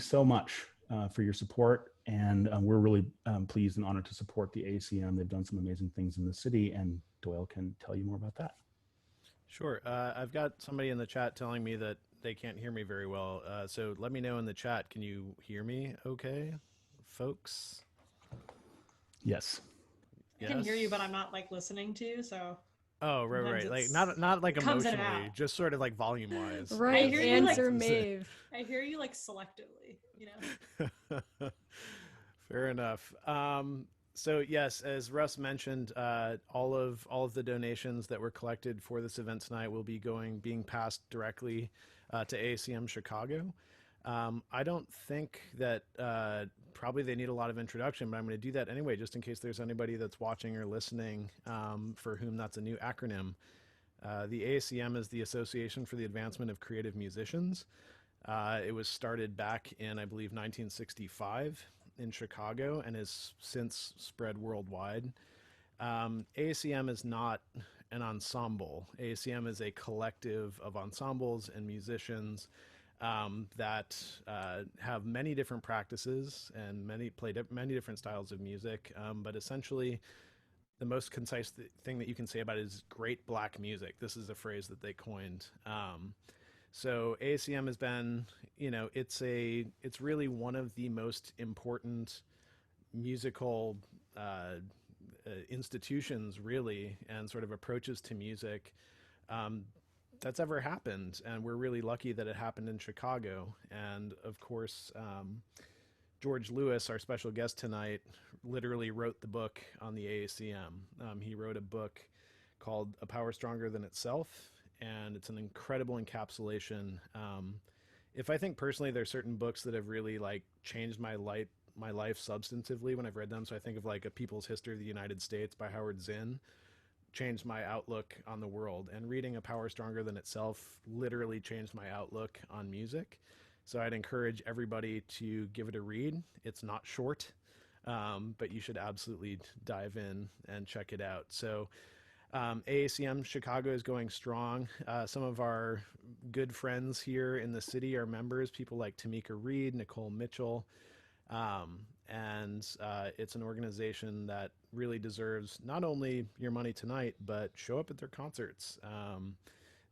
so much for your support. And we're really pleased and honored to support the ACM. They've done some amazing things in the city, and Doyle can tell you more about that. Sure. I've got somebody in the chat telling me that they can't hear me very well. So let me know in the chat. Can you hear me okay, folks? Yes. I can hear you, but I'm not like listening to you, so. Oh, right. Like not like emotionally, just sort of like volume wise. Right. Answer, Maeve. I hear you like selectively, you know. Fair enough. So yes, as Russ mentioned, all of the donations that were collected for this event tonight will be being passed directly to ACM Chicago. I don't think that probably they need a lot of introduction, but I'm going to do that anyway, just in case there's anybody that's watching or listening for whom that's a new acronym. The ACM is the Association for the Advancement of Creative Musicians. It was started back in, I believe, 1965 in Chicago and has since spread worldwide. ACM is not an ensemble. ACM is a collective of ensembles and musicians that have many different practices and play many different styles of music. But essentially, the most concise thing that you can say about it is great black music. This is a phrase that they coined. So ACM has been, it's really one of the most important musical institutions, really, and sort of approaches to music that's ever happened. And we're really lucky that it happened in Chicago. And of course, George Lewis, our special guest tonight, literally wrote the book on the ACM. He wrote a book called A Power Stronger Than Itself, and it's an incredible encapsulation. If I think personally, there's certain books that have really like changed my life substantively when I've read them. So I think of like A People's History of the United States by Howard Zinn changed my outlook on the world, and reading A Power Stronger Than Itself literally changed my outlook on music. So I'd encourage everybody to give it a read. It's not short, but you should absolutely dive in and check it out. So AACM Chicago is going strong. Some of our good friends here in the city are members, people like Tamika Reed, Nicole Mitchell, and it's an organization that really deserves not only your money tonight, but show up at their concerts.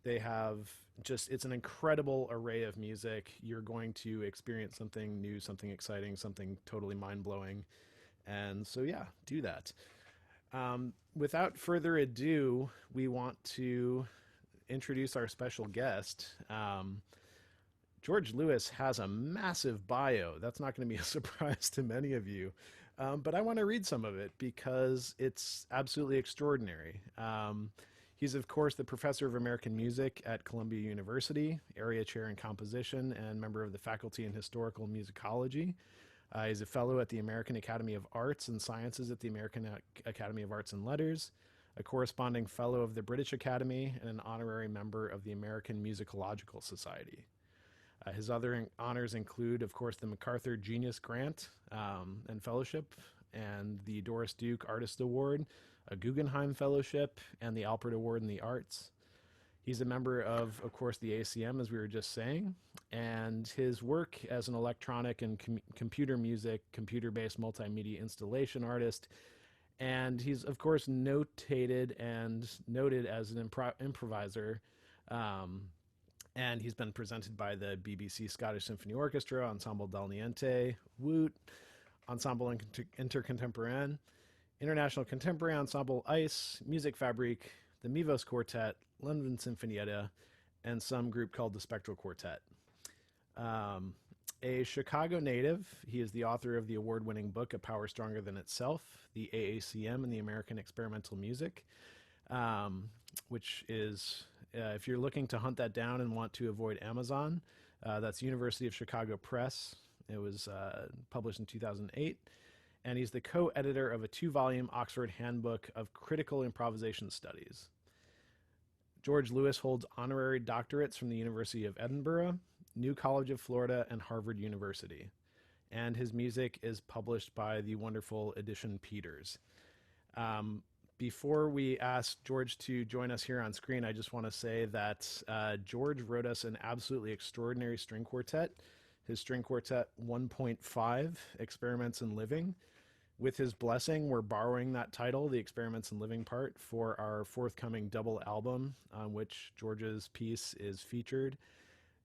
They have it's an incredible array of music. You're going to experience something new, something exciting, something totally mind-blowing. And so, yeah, do that. Without further ado, we want to introduce our special guest. George Lewis has a massive bio. That's not going to be a surprise to many of you. But I want to read some of it because it's absolutely extraordinary. He's, of course, the professor of American music at Columbia University, area chair in composition, and member of the faculty in historical musicology. He's a fellow at the American Academy of Arts and Sciences at the American Academy of Arts and Letters, a corresponding fellow of the British Academy, and an honorary member of the American Musicological Society. His other honors include, of course, the MacArthur Genius Grant and Fellowship, and the Doris Duke Artist Award, a Guggenheim Fellowship, and the Alpert Award in the Arts. He's a member of course, the ACM, as we were just saying, and his work as an electronic and computer music, computer-based multimedia installation artist, and he's, of course, notated and noted as an improviser, and he's been presented by the BBC Scottish Symphony Orchestra, Ensemble Dal Niente, Woot, Ensemble Intercontemporain, International Contemporary Ensemble ICE, Music Fabrique, the Mivos Quartet, London Sinfonietta, and some group called the Spectral Quartet. A Chicago native, he is the author of the award-winning book, A Power Stronger Than Itself, the AACM and the American Experimental Music, which is, if you're looking to hunt that down and want to avoid Amazon, that's University of Chicago Press. It was published in 2008. And he's the co-editor of a 2-volume Oxford Handbook of Critical Improvisation Studies. George Lewis holds honorary doctorates from the University of Edinburgh, New College of Florida, and Harvard University. And his music is published by the wonderful Edition Peters. Before we ask George to join us here on screen, I just want to say that George wrote us an absolutely extraordinary string quartet. his String Quartet 1.5, Experiments in Living. With his blessing, we're borrowing that title, the Experiments in Living part, for our forthcoming double album on which George's piece is featured.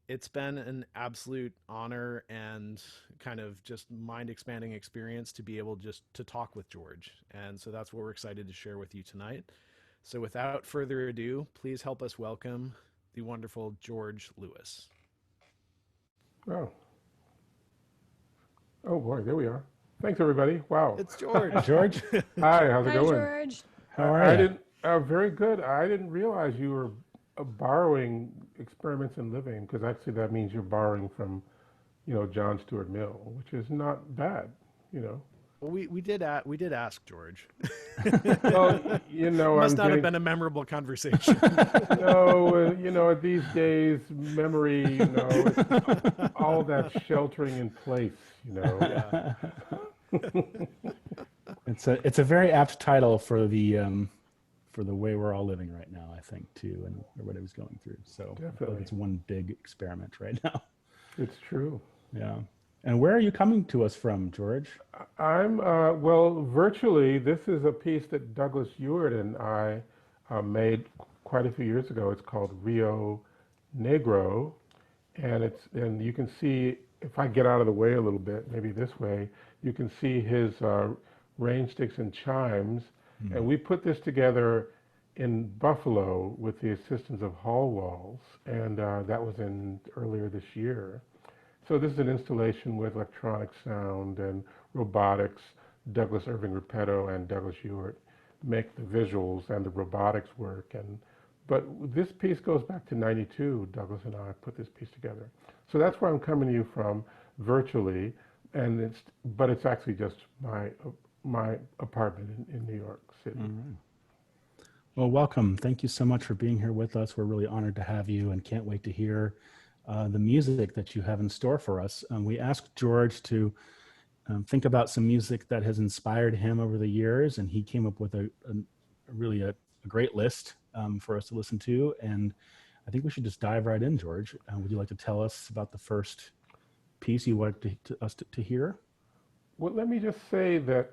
It's been an absolute honor and kind of just mind-expanding experience to be able just to talk with George. And so that's what we're excited to share with you tonight. So without further ado, please help us welcome the wonderful George Lewis. Oh. Oh boy, there we are. Thanks everybody. Wow. It's George. Hi, George. Hi, how's it Hi, going? George. How are you? Very good. I didn't realize you were borrowing Experiments in Living, because actually that means you're borrowing from, John Stuart Mill, which is not bad, Well, we did ask George. Well, Must not have been a memorable conversation. No, these days, memory, it's all that sheltering in place, Yeah. It's a very apt title for the way we're all living right now, I think, too, and what I was going through. So Definitely. it's one big experiment right now. It's true. Yeah. And where are you coming to us from, George? I'm, virtually, this is a piece that Douglas Ewart and I made quite a few years ago. It's called Rio Negro, and you can see, if I get out of the way a little bit, maybe this way, you can see his rain sticks and chimes. Mm-hmm. And we put this together in Buffalo with the assistance of Hall Walls, and that was earlier this year. So this is an installation with electronic sound and robotics. Douglas Irving Repetto and Douglas Ewart make the visuals and the robotics work. But this piece goes back to '92. Douglas and I put this piece together. So that's where I'm coming to you from virtually, but it's actually just my apartment in New York City. Mm-hmm. Well, welcome. Thank you so much for being here with us. We're really honored to have you and can't wait to hear the music that you have in store for us. We asked George to think about some music that has inspired him over the years, and he came up with a great list for us to listen to. And I think we should just dive right in, George. Would you like to tell us about the first piece you want us to hear? Well, let me just say that,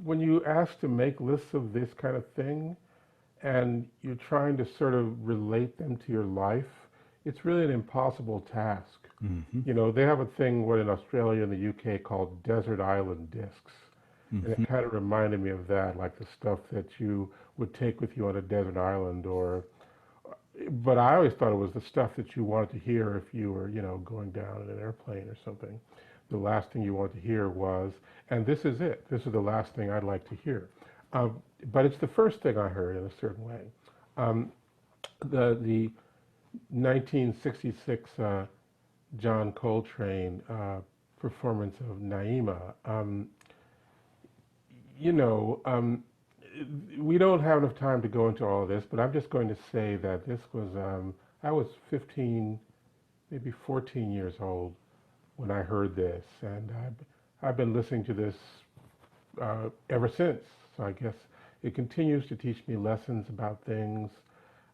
when you ask to make lists of this kind of thing, and you're trying to sort of relate them to your life, it's really an impossible task. Mm-hmm. They have a thing in Australia and the UK called desert island discs. Mm-hmm. And it kind of reminded me of that, like the stuff that you would take with you on a desert island, but I always thought it was the stuff that you wanted to hear if you were, going down in an airplane or something. The last thing you wanted to hear was, and this is it, this is the last thing I'd like to hear. But it's the first thing I heard in a certain way. The 1966 John Coltrane performance of Naima. We don't have enough time to go into all of this, but I'm just going to say that this was, I was 15, maybe 14 years old when I heard this, and I've been listening to this ever since. So I guess it continues to teach me lessons about things.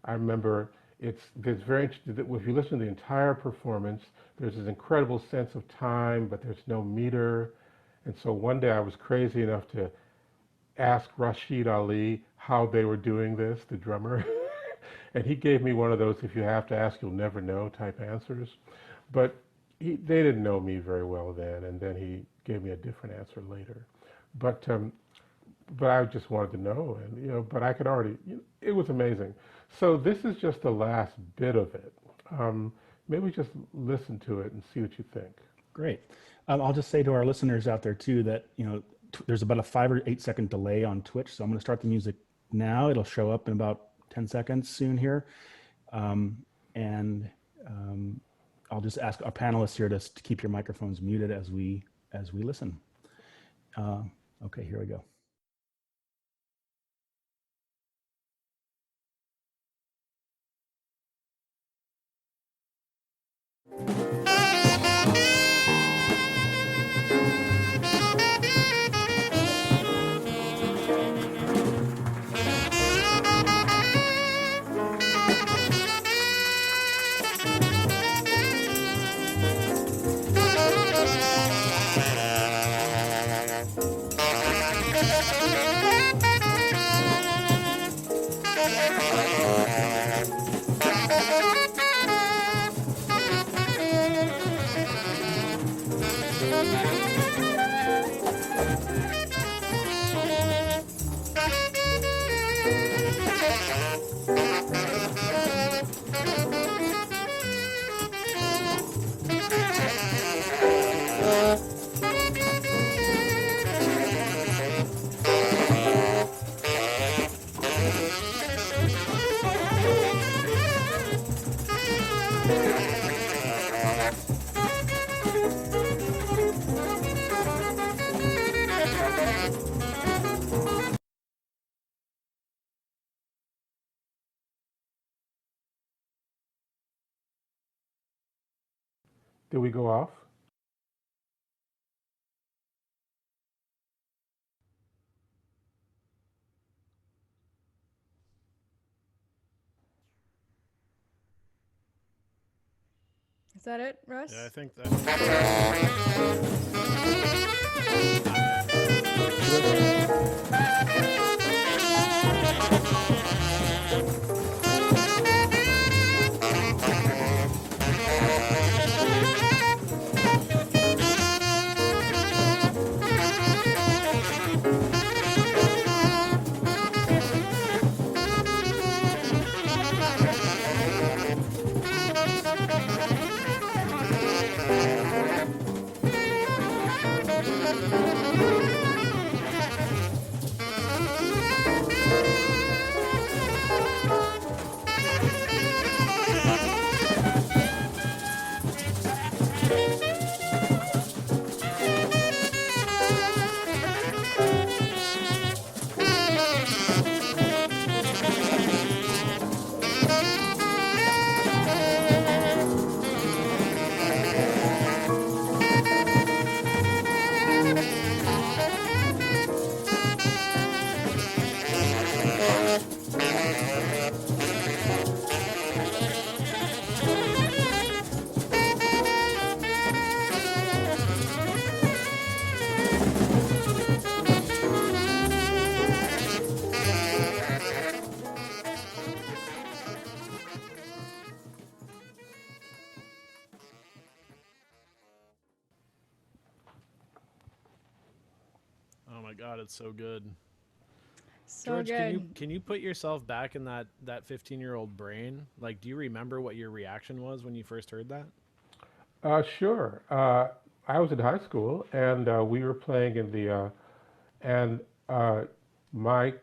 I remember there's very interesting that if you listen to the entire performance, there's this incredible sense of time, but there's no meter. And so one day I was crazy enough to ask Rashid Ali how they were doing this, the drummer. And he gave me one of those, if you have to ask, you'll never know type answers. But they didn't know me very well then, and then he gave me a different answer later. But I just wanted to know, and but I could already, it was amazing. So this is just the last bit of it. Maybe just listen to it and see what you think. Great. I'll just say to our listeners out there too that there's about a 5 or 8 second delay on Twitch, so I'm going to start the music now. It'll show up in about 10 seconds soon here, and I'll just ask our panelists here to keep your microphones muted as we listen. Okay, here we go. Did we go off? Is that it, Russ? Yeah, I think oh my God, it's so good. So George, good. can you put yourself back in that 15-year-old brain? Like, do you remember what your reaction was when you first heard that? Sure. I was in high school, and we were playing in the, and my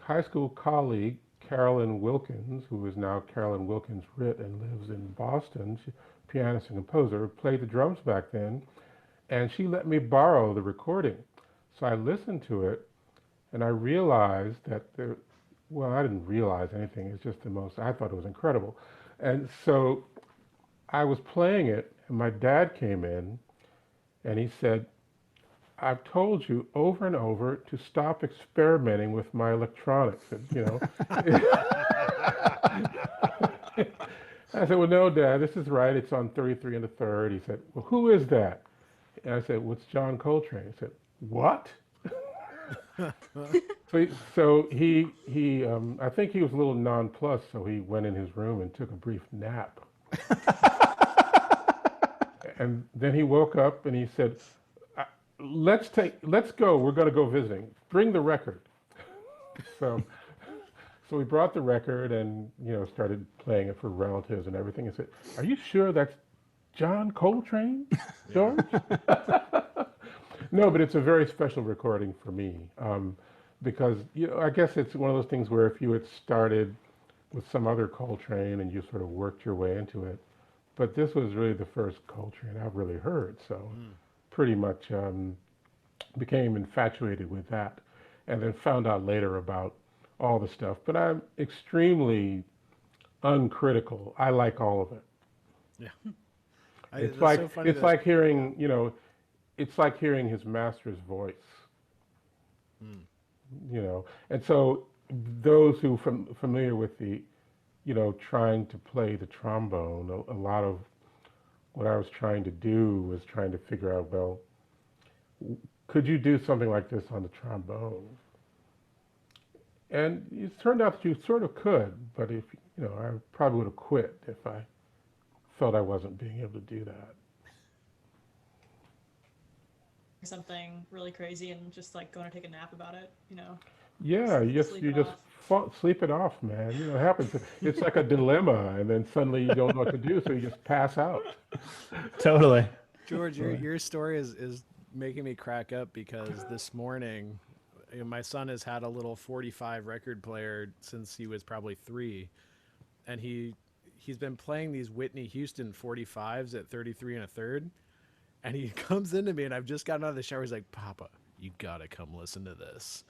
high school colleague, Carolyn Wilkins, who is now Carolyn Wilkins Ritt and lives in Boston, she, pianist and composer, played the drums back then, and she let me borrow the recording. So I listened to it, and I realized that there, well, I didn't realize anything. It's just the most, I thought it was incredible. And so I was playing it, and my dad came in, and he said, I've told you over and over to stop experimenting with my electronics. And, you know, I said, well, no, Dad, this is right. It's on 33 and a third. He said, well, who is that? And I said, well, it's John Coltrane. He said, what? So I think he was a little nonplussed, so he went in his room and took a brief nap. And then he woke up and he said, let's go. We're going to go visiting. Bring the record. So we brought the record and, you know, started playing it for relatives and everything. And said, are you sure that's John Coltrane, George? No, but it's a very special recording for me, because, you know, I guess it's one of those things where if you had started with some other Coltrane and you sort of worked your way into it, but this was really the first Coltrane I've really heard, so pretty much became infatuated with that, and then found out later about all the stuff. But I'm extremely uncritical. I like all of it. Yeah. It's That's like so funny it's that- like hearing, you know, it's like hearing his master's voice. You know, and so those who familiar with the, you know, trying to play the trombone, a lot of what I was trying to do was trying to figure out, well, could you do something like this on the trombone? And it turned out that you sort of could, but if, you know, I probably would have quit if I felt I wasn't being able to do that. Something really crazy and just like going to take a nap about it, you know. Yeah, you Sleep just it off. sleep it off, man. You know, it happens. It's like a dilemma, and then suddenly you don't know what to do, so you just pass out. Totally. George, your story is making me crack up because this morning, you know, my son has had a little 45 record player since he was probably 3, and he's been playing these Whitney Houston 45s at 33 and a third, And he comes into me, and I've just gotten out of the shower. He's like, "Papa, you gotta come listen to this."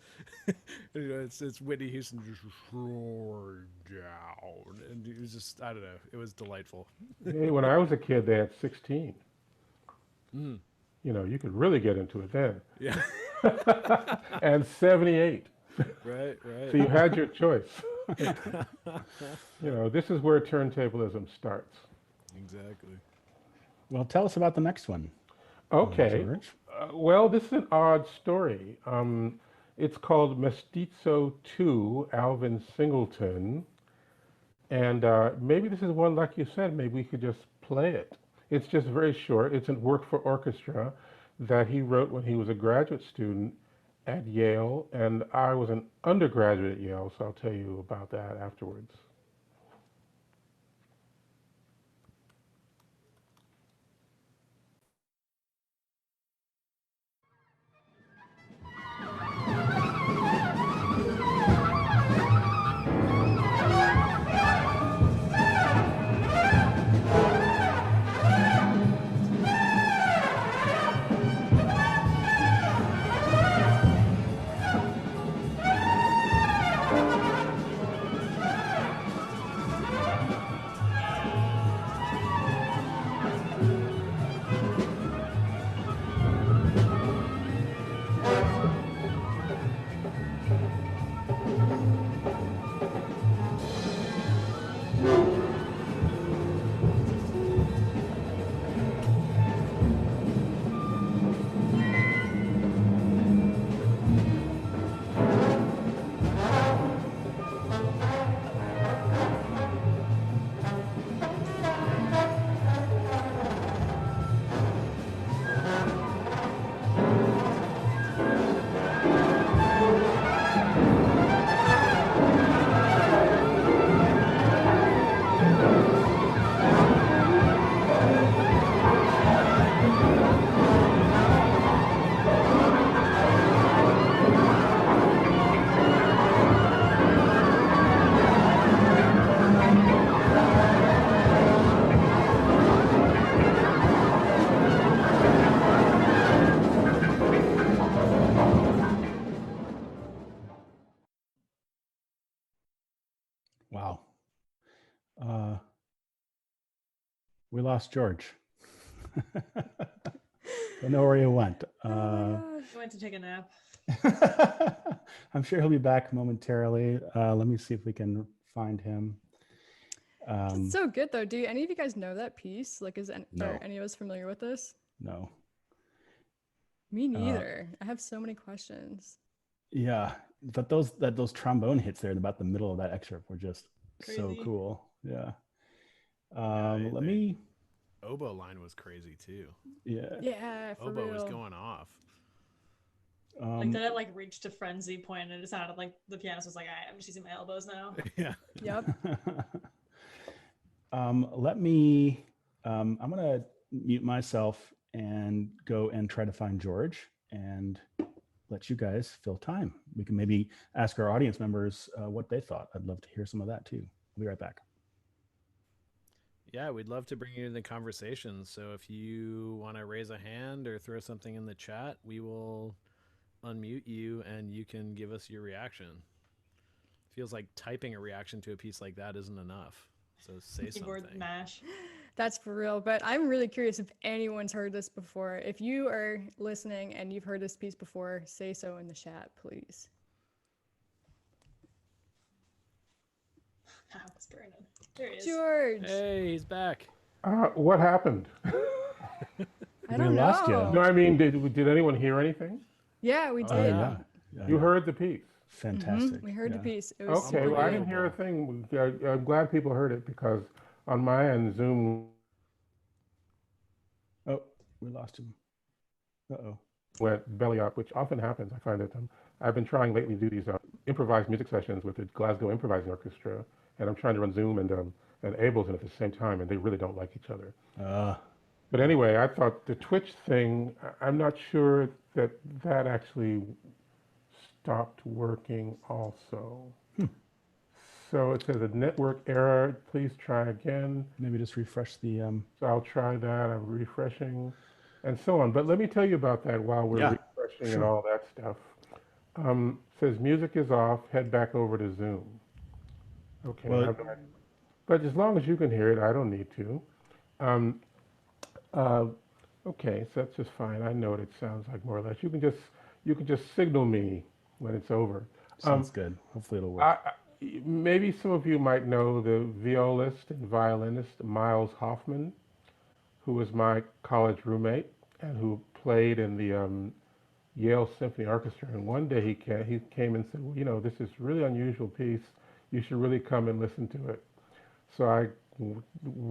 It's Whitney Houston just roared down, and it was just, I don't know, it was delightful. Hey, when I was a kid, they had 16. Mm. You know, you could really get into it then. Yeah, And 78. right. So you had your choice. You know, this is where turntablism starts. Exactly. Well, tell us about the next one, Okay. George. Well, this is an odd story. It's called Mestizo II, Alvin Singleton. And maybe this is one, like you said, maybe we could just play it. It's just very short. It's a work for orchestra that he wrote when he was a graduate student at Yale. And I was an undergraduate at Yale, so I'll tell you about that afterwards. Wow. We lost George. Don't know where he went. Oh my gosh. I went to take a nap. I'm sure he'll be back momentarily. Let me see if we can find him. It's so good though. Do any of you guys know that piece? Like, No. are any of us familiar with this? No. Me neither. I have so many questions. Yeah, but those trombone hits there in about the middle of that excerpt were just so Crazy. cool. Yeah. Yeah, Let me. Oboe line was crazy too. Yeah. Yeah, for Oboe real. was going off. Like that, it like reached a frenzy point, and it sounded like the pianist was like, I'm just using my elbows now." Yeah. Yep. Let me. I'm gonna mute myself and go and try to find George and let you guys fill time. We can maybe ask our audience members what they thought. I'd love to hear some of that too. I'll be right back. Yeah, we'd love to bring you into the conversation. So if you want to raise a hand or throw something in the chat, we will unmute you and you can give us your reaction. Feels like typing a reaction to a piece like that isn't enough. So say Keyboard something. mash. That's for real. But I'm really curious if anyone's heard this before. If you are listening and you've heard this piece before, say so in the chat, please. Ah, it's burning. There he is. George. Hey, he's back. What happened? I don't lost you. know. No, I mean, did anyone hear anything? Yeah, we Oh, did. yeah. You heard the piece. Fantastic. We heard the Yeah. piece. It was Okay, super well, I good. didn't hear a thing. I'm glad people heard it because on my end, Zoom Oh, we lost him. Uh-oh. went belly up, which often happens. I find that I've been trying lately to do these improvised music sessions with the Glasgow Improvising Orchestra, and I'm trying to run Zoom and Ableton at the same time, and they really don't like each other. But anyway, I thought the Twitch thing, I'm not sure that that actually stopped working also. So it says a network error, please try again. Maybe just refresh the. So I'll try that, I'm refreshing. and so on. But let me tell you about that while we're Yeah, refreshing and sure. all that stuff. Says music is off, head back over to Zoom. Okay, Well, but as long as you can hear it, I don't need to. Um, uh, okay, so that's just fine. I know what it sounds like more or less. You can just signal me when it's over. Um, sounds good. Hopefully it'll work. maybe some of you might know the violist and violinist Miles Hoffman, who was my college roommate and who played in the Yale Symphony Orchestra. And one day he came and said, well, this is a really unusual piece. You should really come and listen to it. So I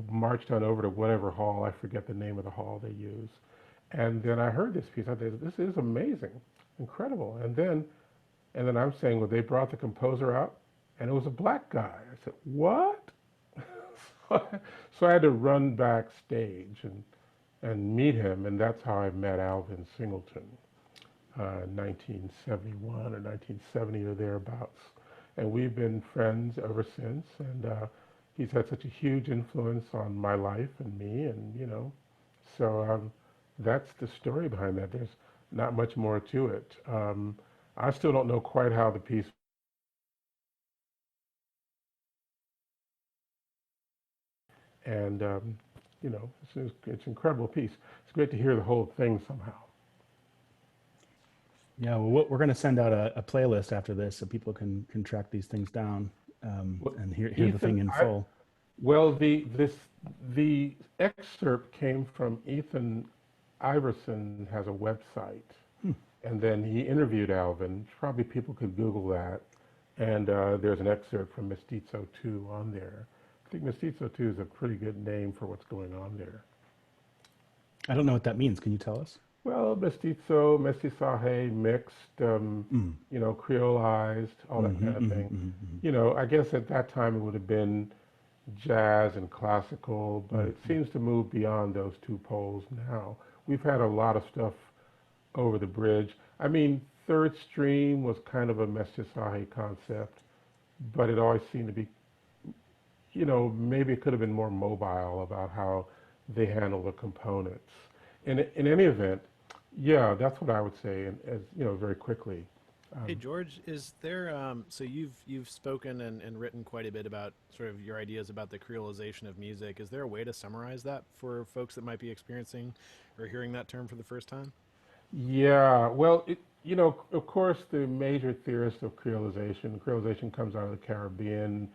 marched on over to whatever hall, I forget the name of the hall they use. And then I heard this piece. I thought, this is amazing, incredible. And then I'm saying, well, they brought the composer out, and it was a black guy. I said, what? So I had to run backstage and meet him, and that's how I met Alvin Singleton, 1971 or 1970 or thereabouts. And we've been friends ever since, and he's had such a huge influence on my life and me, and so that's the story behind that. There's not much more to it. I still don't know quite how the piece, and it's an incredible piece. It's great to hear the whole thing somehow. Yeah, well, we're going to send out a playlist after this so people can track these things down Well, and hear the Ethan, thing in full. well, the excerpt came from Ethan Iverson has a website, Hmm. and then he interviewed Alvin. Probably people could Google that, and there's an excerpt from Mestizo II on there. I think Mestizo II is a pretty good name for what's going on there. I don't know what that means. Can you tell us? Well, mestizo, mestizaje, mixed, Mm. creolized, all that Mm-hmm, kind of mm-hmm, thing. mm-hmm, I guess at that time it would have been jazz and classical, but it mm-hmm. seems to move beyond those two poles now. We've had a lot of stuff over the bridge. I mean, third stream was kind of a mestizaje concept, but it always seemed to be, maybe it could have been more mobile about how they handle the components. In any event, yeah, that's what I would say, and as very quickly. Hey Um, George, is there so you've spoken and written quite a bit about sort of your ideas about the creolization of music. Is there a way to summarize that for folks that might be experiencing or hearing that term for the first time? yeah, well, of course, the major theorist of creolization comes out of the Caribbean,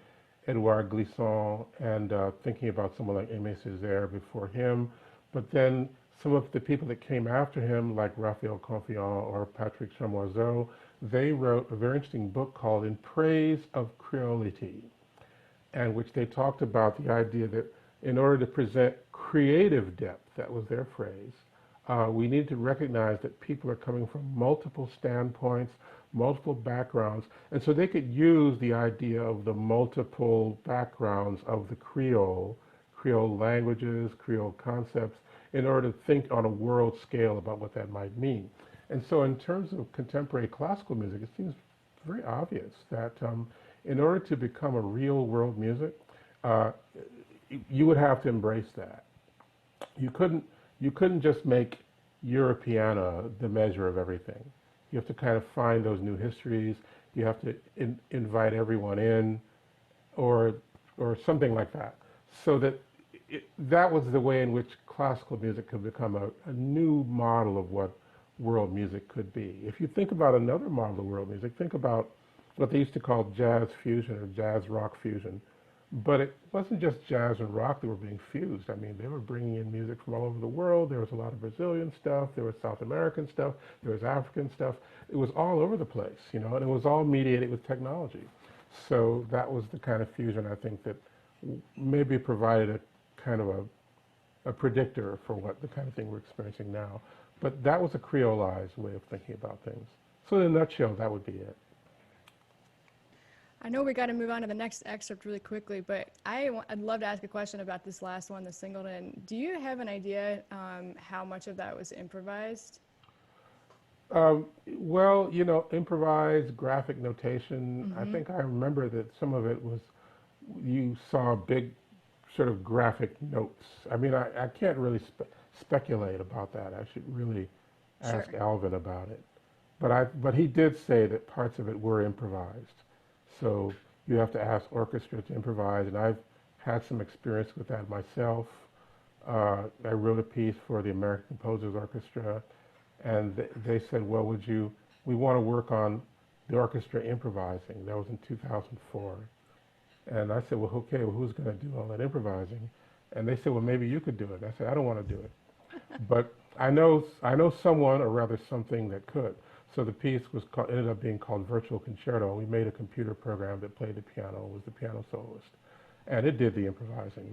Edouard Glissant, and thinking about someone like Aimé Césaire before him, but then some of the people that came after him, like Raphael Confiant or Patrick Chamoiseau, they wrote a very interesting book called In Praise of Creolity, and which they talked about the idea that in order to present creative depth, that was their phrase, we need to recognize that people are coming from multiple standpoints, multiple backgrounds, and so they could use the idea of the multiple backgrounds of the Creole languages, Creole concepts, in order to think on a world scale about what that might mean. And so in terms of contemporary classical music, it seems very obvious that in order to become a real world music, uh, you would have to embrace that. You couldn't you couldn't just make Europeana the measure of everything. You have to kind of find those new histories. You have to invite everyone in, or something like that, so that that was the way in which classical music could become a new model of what world music could be. If you think about another model of world music, think about what they used to call jazz fusion or jazz rock fusion. But it wasn't just jazz and rock that were being fused. I mean, they were bringing in music from all over the world. There was a lot of Brazilian stuff. There was South American stuff. There was African stuff. It was all over the place, and it was all mediated with technology. So that was the kind of fusion I think that maybe provided a kind of a predictor for what the kind of thing we're experiencing now. But that was a creolized way of thinking about things. So in a nutshell, that would be it. I know we got to move on to the next excerpt really quickly, but I'd love to ask a question about this last one, the Singleton. Do you have an idea how much of that was improvised? Well, improvised graphic notation. I Mm-hmm. think I remember that some of it was you saw big sort of graphic notes. I mean, I can't really speculate about that. I should really ask Sure. Alvin about it. But he did say that parts of it were improvised. So you have to ask orchestra to improvise, and I've had some experience with that myself. I wrote a piece for the American Composers Orchestra, and they said, well, we want to work on the orchestra improvising. That was in 2004. And I said, well, okay, well, who's going to do all that improvising? And they said, well, maybe you could do it. I said, I don't want to do it. But I know someone, or rather something, that could. So the piece ended up being called Virtual Concerto. We made a computer program that played the piano, was the piano soloist. And it did the improvising,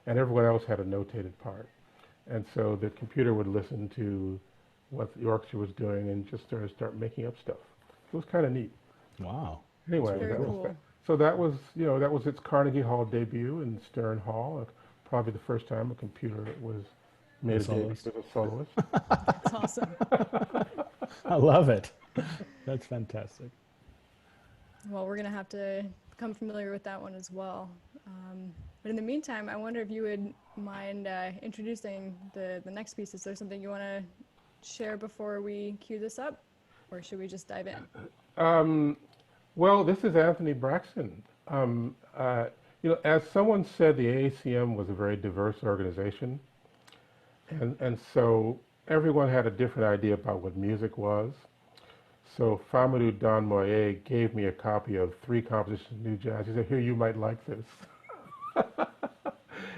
and everyone else had a notated part. And so the computer would listen to what the orchestra was doing and just start making up stuff. It was kind of neat. Wow. Anyway, Very cool. so that was its Carnegie Hall debut in Stern Hall. Probably the first time a computer was made a debut as a soloist. That's awesome. I love it. That's fantastic. Well, we're going to have to become familiar with that one as well. But in the meantime, I wonder if you would mind introducing the next piece. Is there something you want to share before we cue this up? Or should we just dive in? Well, this is Anthony Braxton. As someone said, the AACM was a very diverse organization. And so everyone had a different idea about what music was. So Famadou Don Moye gave me a copy of 3 compositions of new jazz. He said, here, you might like this.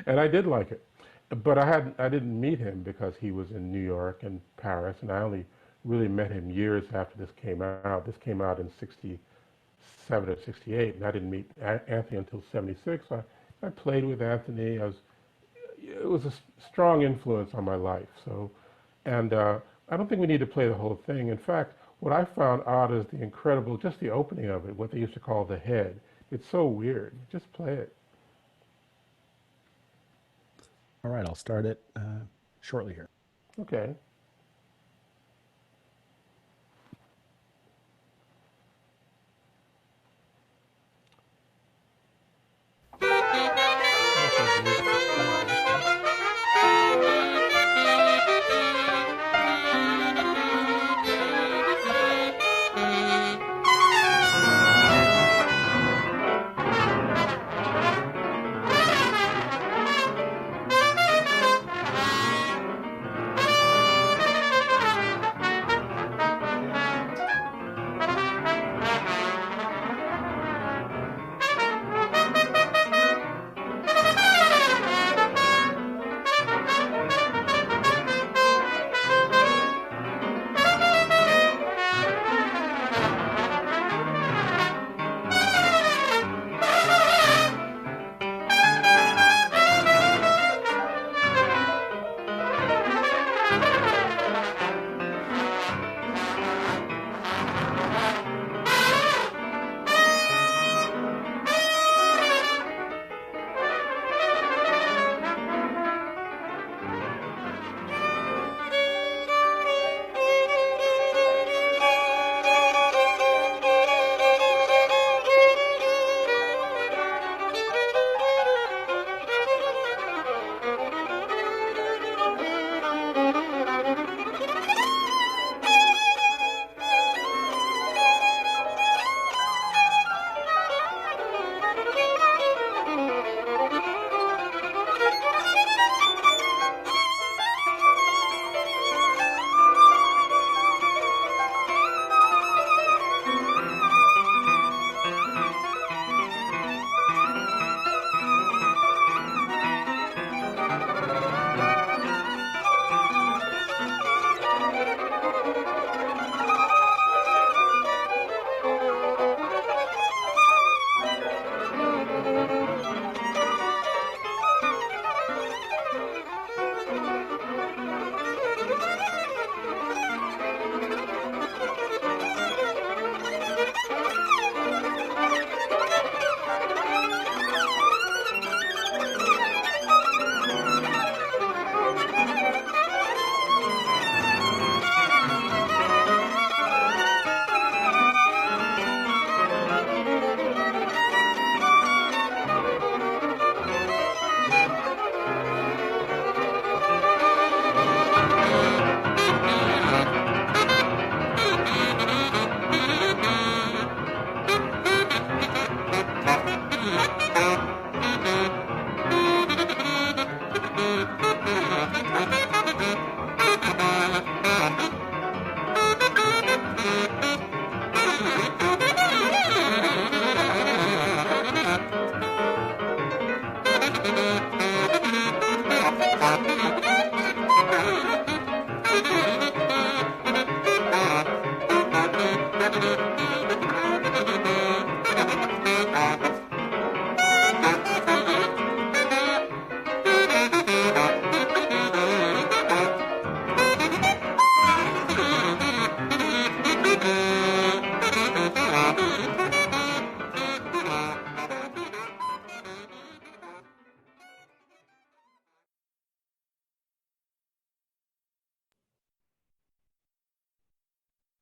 And I did like it. But I didn't meet him because he was in New York and Paris, and I only really met him years after this came out. This came out in 67 or 68, and I didn't meet Anthony until 76. So I played with Anthony. It was a strong influence on my life. So, and I don't think we need to play the whole thing. In fact, what I found odd is just the opening of it, what they used to call the head. It's so weird. Just play it. All right, I'll start it shortly here. Okay.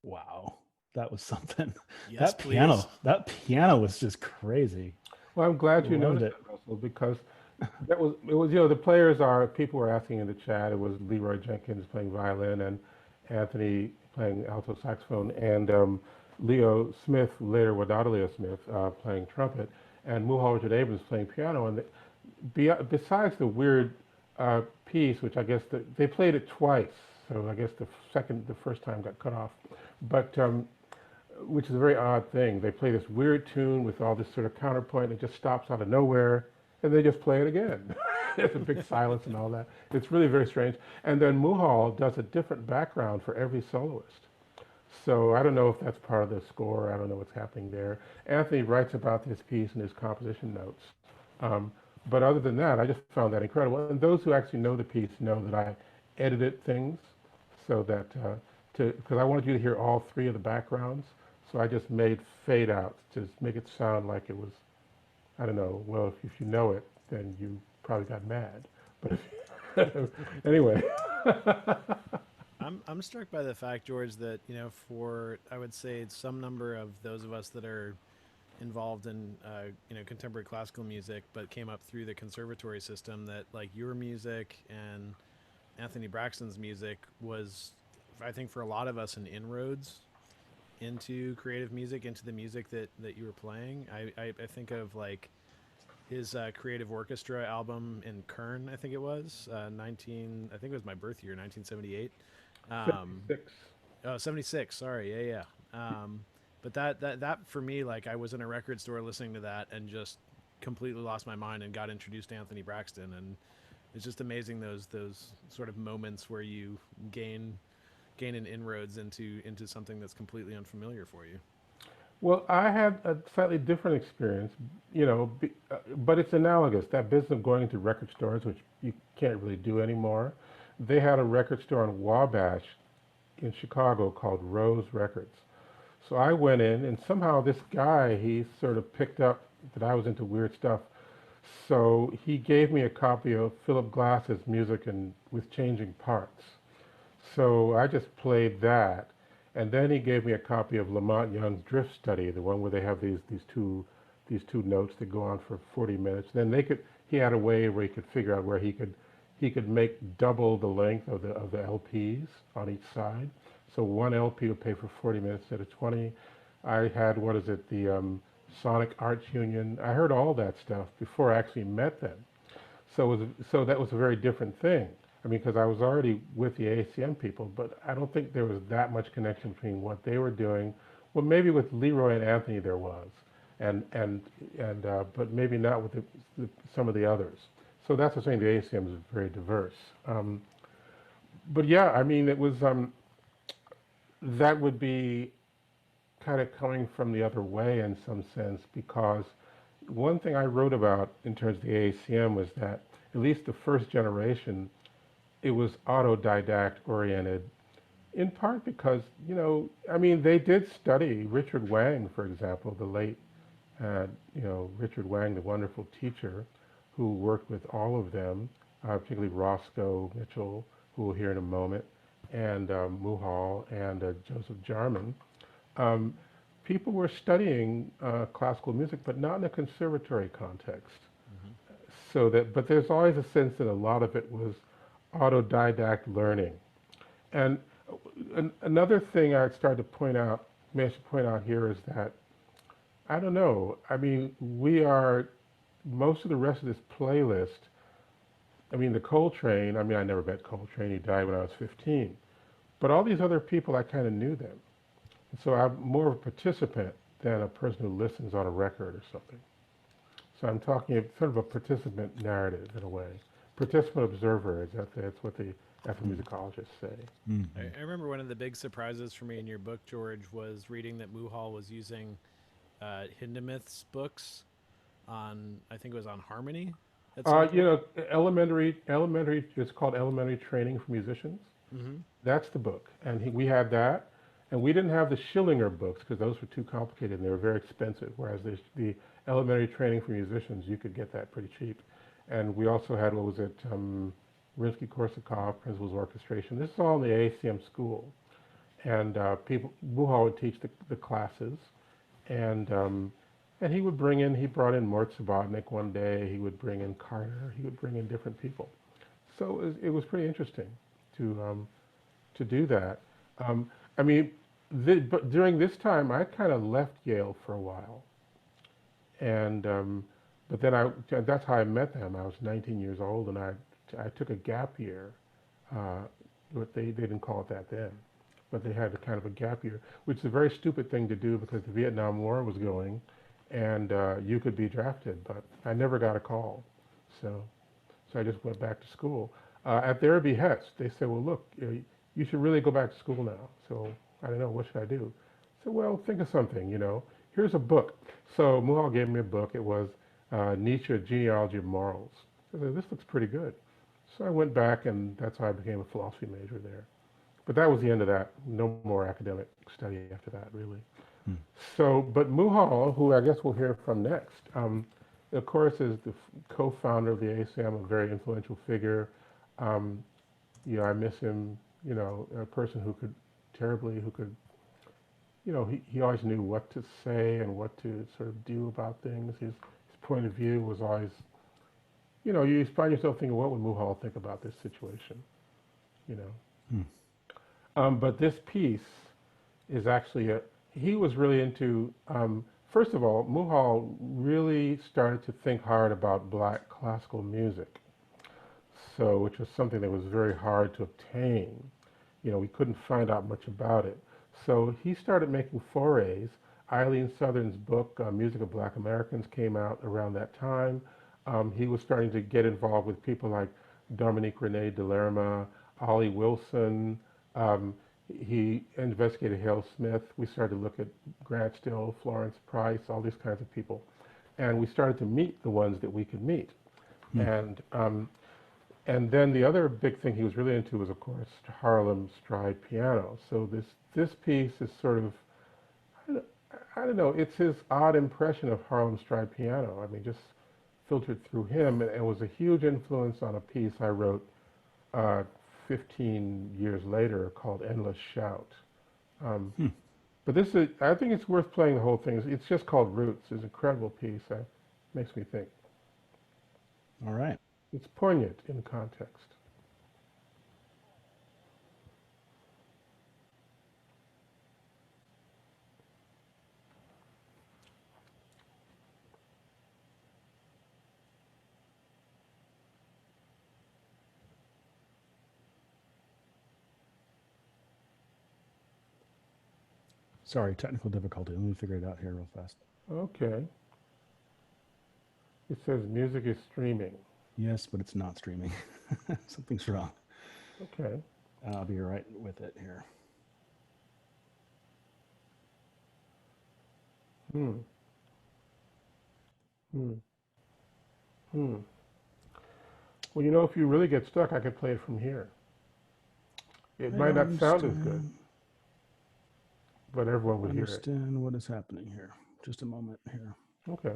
Wow, that was something. Yes, That piano was just crazy. Well, I'm glad you Loved noticed it. that, Russell, because it was, you know, the players are, people were asking in the chat, it was Leroy Jenkins playing violin and Anthony playing alto saxophone and Leo Smith, later Wadada Leo Smith, playing trumpet, and Muhal Richard Abrams playing piano. And besides the weird piece, which I guess they played it twice, so I guess the first time got cut off, but which is a very odd thing. They play this weird tune with all this sort of counterpoint, and it just stops out of nowhere, and they just play it again. There's a big silence and all that. It's really very strange. And then Muhal does a different background for every soloist. So I don't know if that's part of the score. I don't know what's happening there. Anthony writes about this piece in his composition notes. But other than that, I just found that incredible. And those who actually know the piece know that I edited things so that, because I wanted you to hear all three of the backgrounds. So I just made fade outs to make it sound like it was, I don't know, well, if you know it, then you probably got mad. But anyway. I'm struck by the fact, George, that, you know, for, I would say, some number of those of us that are involved in, you know, contemporary classical music, but came up through the conservatory system, that like your music and Anthony Braxton's music was, I think, for a lot of us, an inroads into creative music, into the music that you were playing. I think of like his creative orchestra album in Kern, I think it was, I think it was my birth year, 1978. 76. Oh, 76, sorry, yeah. But that for me, like, I was in a record store listening to that and just completely lost my mind and got introduced to Anthony Braxton. And it's just amazing those sort of moments where you gain an inroads into something that's completely unfamiliar for you. Well, I had a slightly different experience, you know, but it's analogous. That business of going into record stores, which you can't really do anymore. They had a record store on Wabash in Chicago called Rose Records. So I went in, and somehow this guy, he sort of picked up that I was into weird stuff. So he gave me a copy of Philip Glass's music and with changing parts. So I just played that. And then he gave me a copy of Lamont Young's Drift Study, the one where they have these two notes that go on for 40 minutes. Then he had a way where he could figure out where he could make double the length of the LPs on each side. So one LP would play for 40 minutes instead of 20. I had, the Sonic Arts Union. I heard all that stuff before I actually met them. So that was a very different thing. I mean, because I was already with the ACM people, but I don't think there was that much connection between what they were doing. Well, maybe with Leroy and Anthony there was, but maybe not with some of the others. So that's the thing. The ACM is very diverse. But yeah, I mean, it was that would be kind of coming from the other way in some sense, because one thing I wrote about in terms of the ACM was that at least the first generation, it was autodidact oriented, in part because, you know, I mean, they did study Richard Wang, for example, the late, Richard Wang, the wonderful teacher who worked with all of them, particularly Roscoe Mitchell, who we'll hear in a moment, and Muhal and Joseph Jarman. People were studying classical music, but not in a conservatory context. Mm-hmm. But there's always a sense that a lot of it was autodidact learning. And another thing I started to point out here is that, I don't know, I mean, most of the rest of this playlist, I mean, the Coltrane, I mean, I never met Coltrane, he died when I was 15. But all these other people, I kind of knew them. And so I'm more of a participant than a person who listens on a record or something. So I'm talking sort of a participant narrative in a way. Participant observer, that's what the ethnomusicologists say. Mm-hmm. I remember one of the big surprises for me in your book, George, was reading that Muhal was using Hindemith's books on, I think it was on harmony. Elementary, it's called Elementary Training for Musicians. Mm-hmm. That's the book. And we had that. And we didn't have the Schillinger books because those were too complicated and they were very expensive. Whereas the Elementary Training for Musicians, you could get that pretty cheap. And we also had, Rimsky-Korsakov, Principles of Orchestration. This is all in the ACM school. and Muhal would teach the classes, and he would he brought in Mort Subotnick one day, he would bring in Carter, he would bring in different people. So it was pretty interesting to do that. I mean, but during this time, I kind of left Yale for a while, and but then that's how I met them. I was 19 years old, and I took a gap year. But they didn't call it that then, but they had a kind of a gap year, which is a very stupid thing to do because the Vietnam War was going, and you could be drafted, but I never got a call, so I just went back to school. At their behest, they said, well, look, you should really go back to school now. So I don't know, what should I do? I said, well, think of something, Here's a book. So Muhal gave me a book. It was Nietzsche, Genealogy of Morals. So I said, this looks pretty good. So I went back, and that's how I became a philosophy major there. But that was the end of that. No more academic study after that, really. So, but Muhal, who I guess we'll hear from next, of course, is the co-founder of the ASM, a very influential figure. I miss him, a person who could, he always knew what to say and what to sort of do about things. His point of view was always, you find yourself thinking, what would Muhal think about this situation, But this piece is actually he was really into, first of all, Muhal really started to think hard about black classical music, which was something that was very hard to obtain. We couldn't find out much about it. So he started making forays. Eileen Southern's book, Music of Black Americans, came out around that time. He was starting to get involved with people like Dominique Renee Delerma, Ollie Wilson. He investigated Hale Smith. We started to look at Grant Still, Florence Price, all these kinds of people. And we started to meet the ones that we could meet. And then the other big thing he was really into was, of course, Harlem Stride piano. So this piece is sort of, I don't know, it's his odd impression of Harlem Stride piano. I mean, just filtered through him, and it was a huge influence on a piece I wrote 15 years later called Endless Shout. But I think it's worth playing the whole thing. It's just called Roots. It's an incredible piece. It makes me think. All right. It's poignant in context. Sorry, technical difficulty. Let me figure it out here real fast. Okay. It says music is streaming. Yes, but it's not streaming. Something's wrong. Okay. I'll be right with it here. Well, if you really get stuck, I could play it from here. It might not sound as good, but everyone would hear it. Understand what is happening here. Just a moment here. Okay.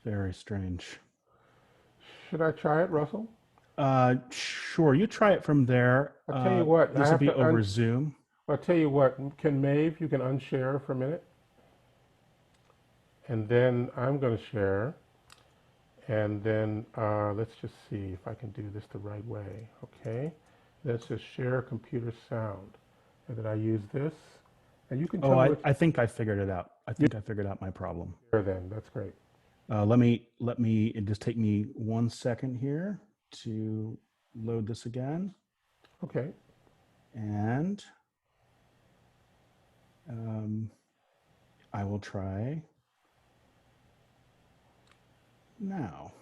Very strange. Should I try it, Russell? Sure. You try it from there. I'll tell you what. This will be over Zoom. I'll tell you what. Can Maeve, you can unshare for a minute? And then I'm going to share. And then let's just see if I can do this the right way. Okay. Let's just share computer sound. And then I use this. And you can tell me. I think I figured it out. I think I figured out my problem. There then. That's great. Let me just take me 1 second here to load this again. Okay. And I will try now.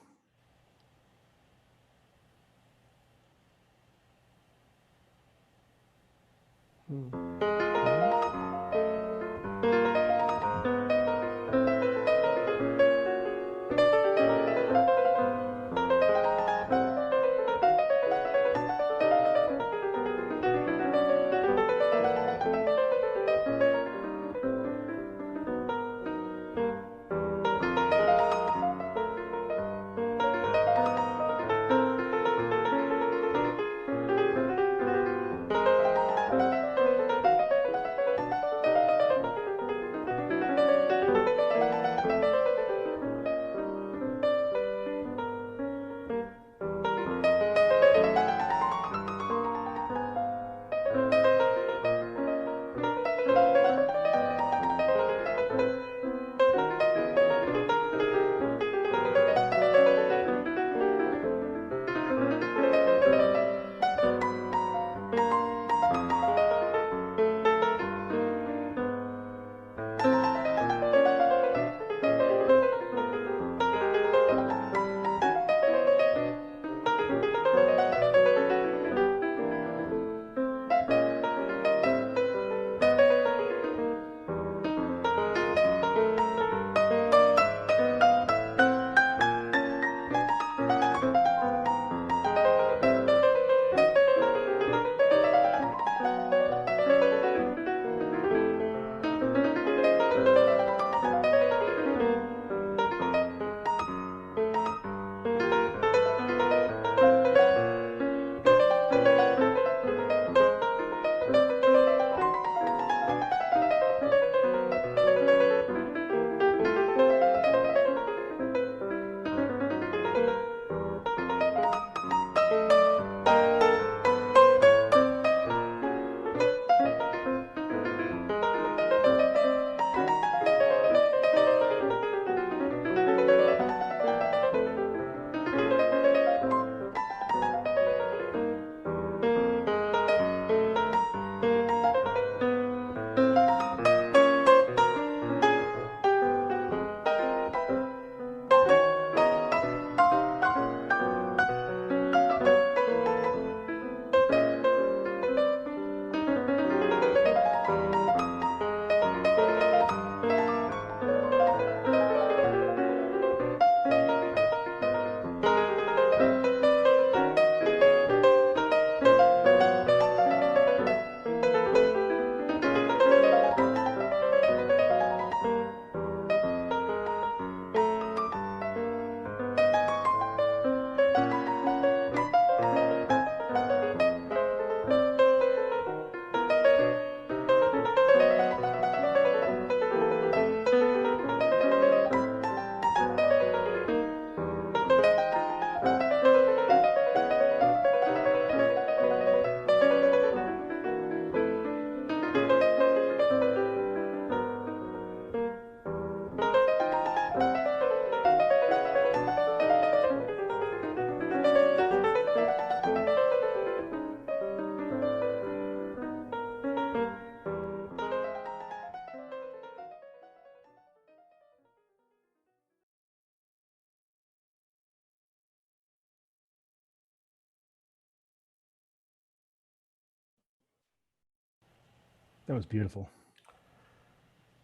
That was beautiful.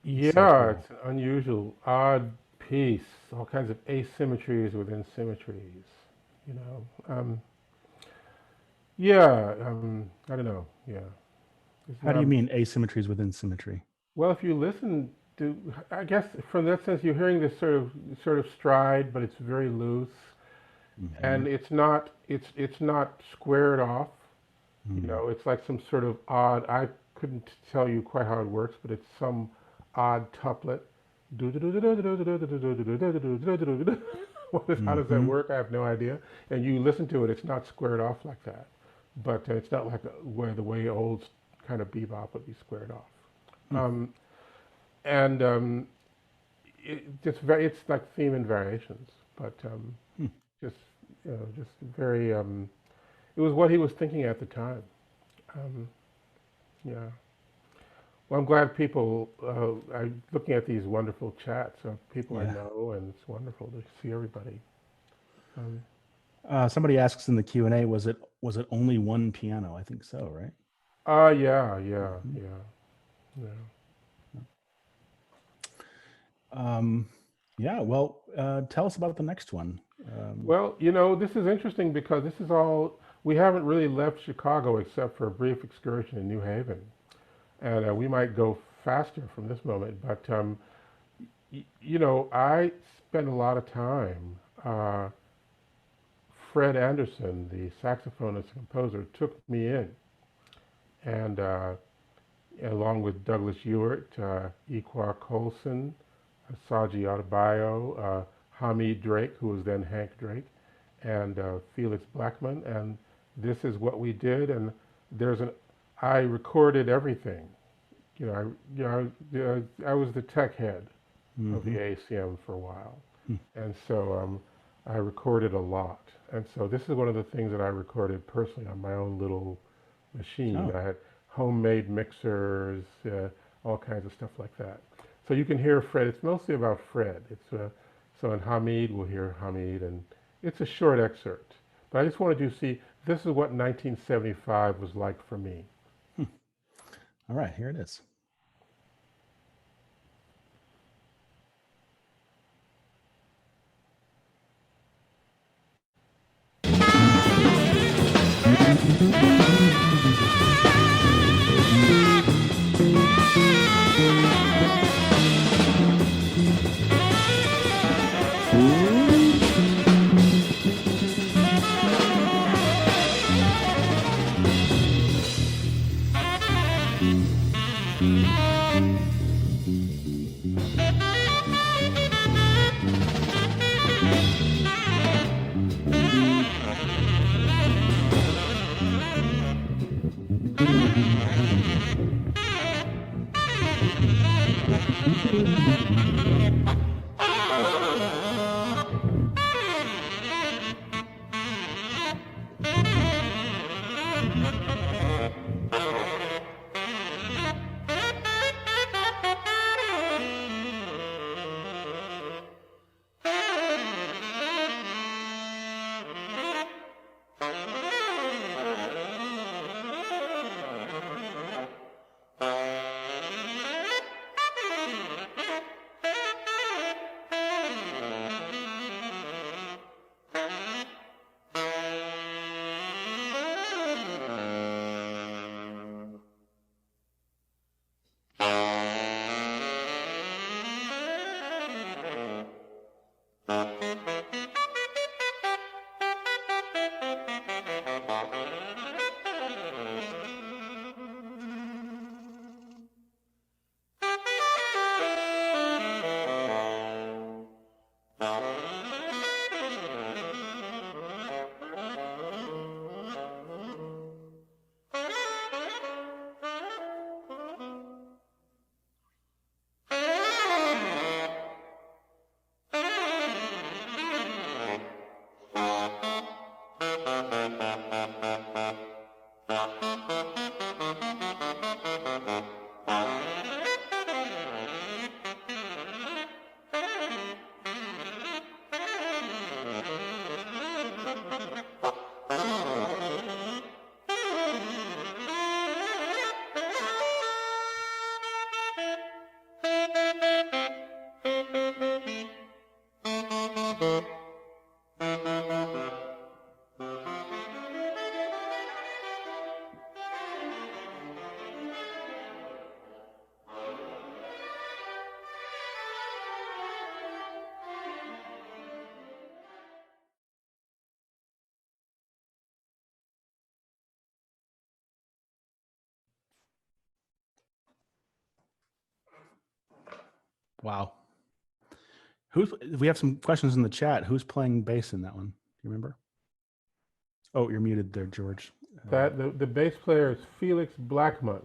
Yeah, So cool. it's an unusual, odd piece. All kinds of asymmetries within symmetries. You know. Yeah. I don't know. Yeah. How do you mean asymmetries within symmetry? Well, if you listen to, I guess from that sense, you're hearing this sort of stride, but it's very loose, and it's not squared off. You know, it's like some sort of odd. I couldn't tell you quite how it works, but it's some odd tuplet. How does that work? I have no idea. And you listen to it; it's not squared off like that. But it's not like where the way old kind of bebop would be squared off. And it's like theme and variations, but just just very. It was what he was thinking at the time. Um, yeah. Well, I'm glad people are looking at these wonderful chats of people I know, and it's wonderful to see everybody. Somebody asks in the Q&A, was it only one piano? I think so, right? Yeah. Yeah, well, tell us about the next one. Well, you know, this is interesting because this is all, we haven't really left Chicago except for a brief excursion in New Haven. And we might go faster from this moment, but, you know, I spent a lot of time. Fred Anderson, the saxophonist and composer, took me in. And along with Douglas Ewart, Iqua Colson, Saji Adebayo, Hamid Drake, who was then Hank Drake, and Felix Blackman, and this is what we did. And I recorded everything. I was the tech head of the ACM for a while, and so I recorded a lot. And so this is one of the things that I recorded personally on my own little machine. I had homemade mixers, all kinds of stuff like that. So you can hear Fred. It's mostly about Fred. So in Hamid, we'll hear Hamid, and it's a short excerpt. But I just wanted you to see, this is what 1975 was like for me. All right, here it is. Wow. We have some questions in the chat. Who's playing bass in that one? Do you remember? Oh, you're muted there, George. That the bass player is Felix Blackman,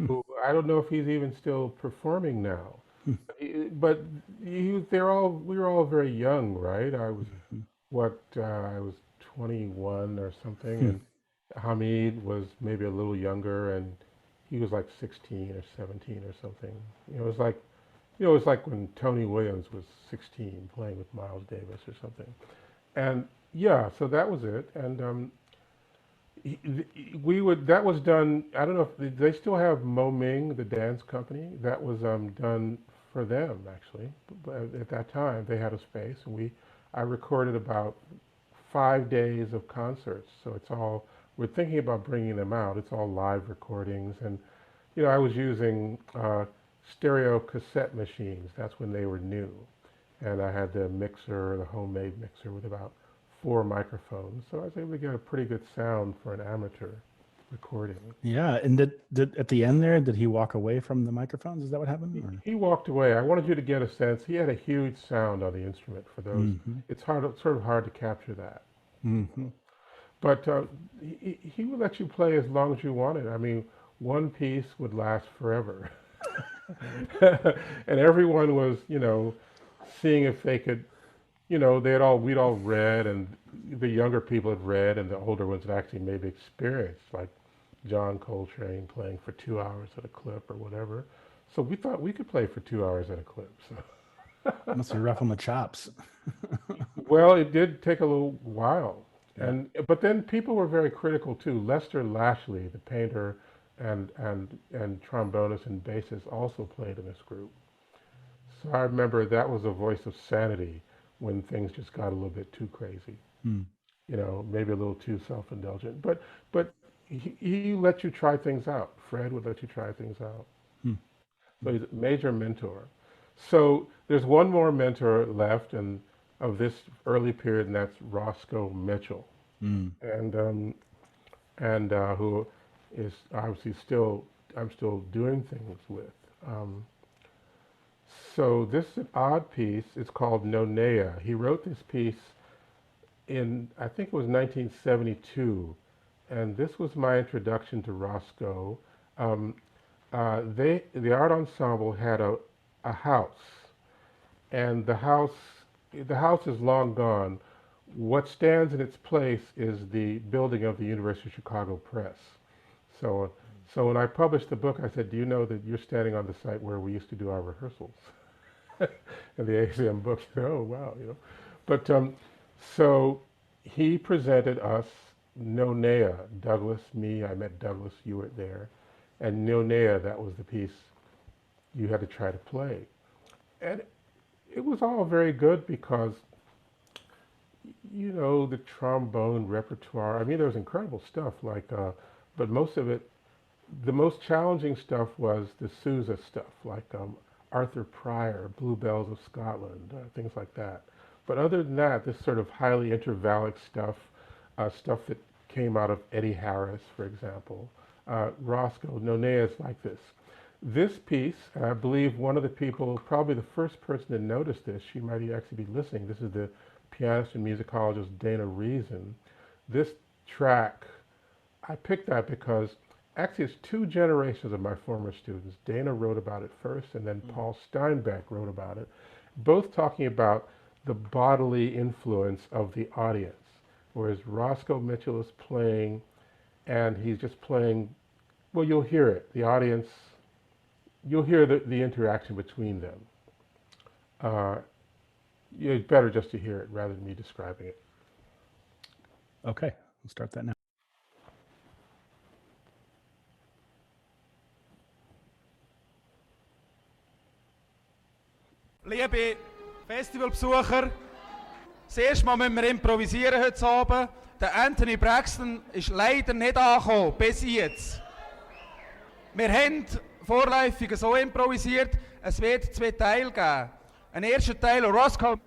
who I don't know if he's even still performing now. But we were all very young, right? I was I was 21 or something, and Hamid was maybe a little younger, and he was like 16 or 17 or something. It was like, it was like when Tony Williams was 16 playing with Miles Davis or something. And yeah, so that was it. And that was done. I don't know if they still have Mo Ming, the dance company. That was done for them actually. But at that time, they had a space, and I recorded about 5 days of concerts. So it's all, we're thinking about bringing them out. It's all live recordings, and I was using stereo cassette machines. That's when they were new, and I had the mixer, the homemade mixer with about 4 microphones, so I was able to get a pretty good sound for an amateur recording. Yeah, and did at the end there, did he walk away from the microphones? Is that what happened? He walked away. I wanted you to get a sense. He had a huge sound on the instrument for those. It's sort of hard to capture that. But he would let you play as long as you wanted. I mean, one piece would last forever. And everyone was, seeing if they could, we'd all read, and the younger people had read, and the older ones had actually maybe experienced, like John Coltrane playing for 2 hours at a clip or whatever. So we thought we could play for 2 hours at a clip. So. Must be rough on the chops. Well, it did take a little while. But then people were very critical too. Lester Lashley, the painter and trombonist and bassist, also played in this group. So I remember that was a voice of sanity when things just got a little bit too crazy. Maybe a little too self-indulgent. But he let you try things out. Fred would let you try things out. So he's a major mentor. So there's one more mentor left, and of this early period, and that's Roscoe Mitchell, and who is obviously I'm still doing things with. So this is an odd piece. It's called Nonea. He wrote this piece in, I think it was 1972, and this was my introduction to Roscoe. The art ensemble had a house, and the house is long gone. What stands in its place is the building of the University of Chicago Press. So when I published the book, I said, "Do you know that you're standing on the site where we used to do our rehearsals?" And the ACM book said, "Oh wow, But so he presented us Nonea, Douglas, me. I met Douglas. You were there, and Nonea. That was the piece you had to try to play, and it was all very good because, the trombone repertoire. I mean, there was incredible stuff, but most of it, the most challenging stuff was the Sousa stuff, like Arthur Pryor, Bluebells of Scotland, things like that. But other than that, this sort of highly intervallic stuff, stuff that came out of Eddie Harris, for example, Roscoe, Nonea is like this. This piece, and I believe one of the people, probably the first person to notice this, she might actually be listening. This is the pianist and musicologist Dana Reason. This track, I picked that because actually it's 2 generations of my former students. Dana wrote about it first, and then Paul Steinbeck wrote about it, both talking about the bodily influence of the audience. Whereas Roscoe Mitchell is playing, and he's just playing, well, you'll hear it. The audience, you'll hear the interaction between them. It's better just to hear it rather than me describing it. Okay, we'll start that now. Liebe Festivalbesucher, Das erste Mal müssen wir improvisieren heute Abend. Der Anthony Braxton ist leider nicht angekommen, bis jetzt. Wir haben vorläufig so improvisiert, es wird 2 Teile geben. Ein erster Teil, Roscoe.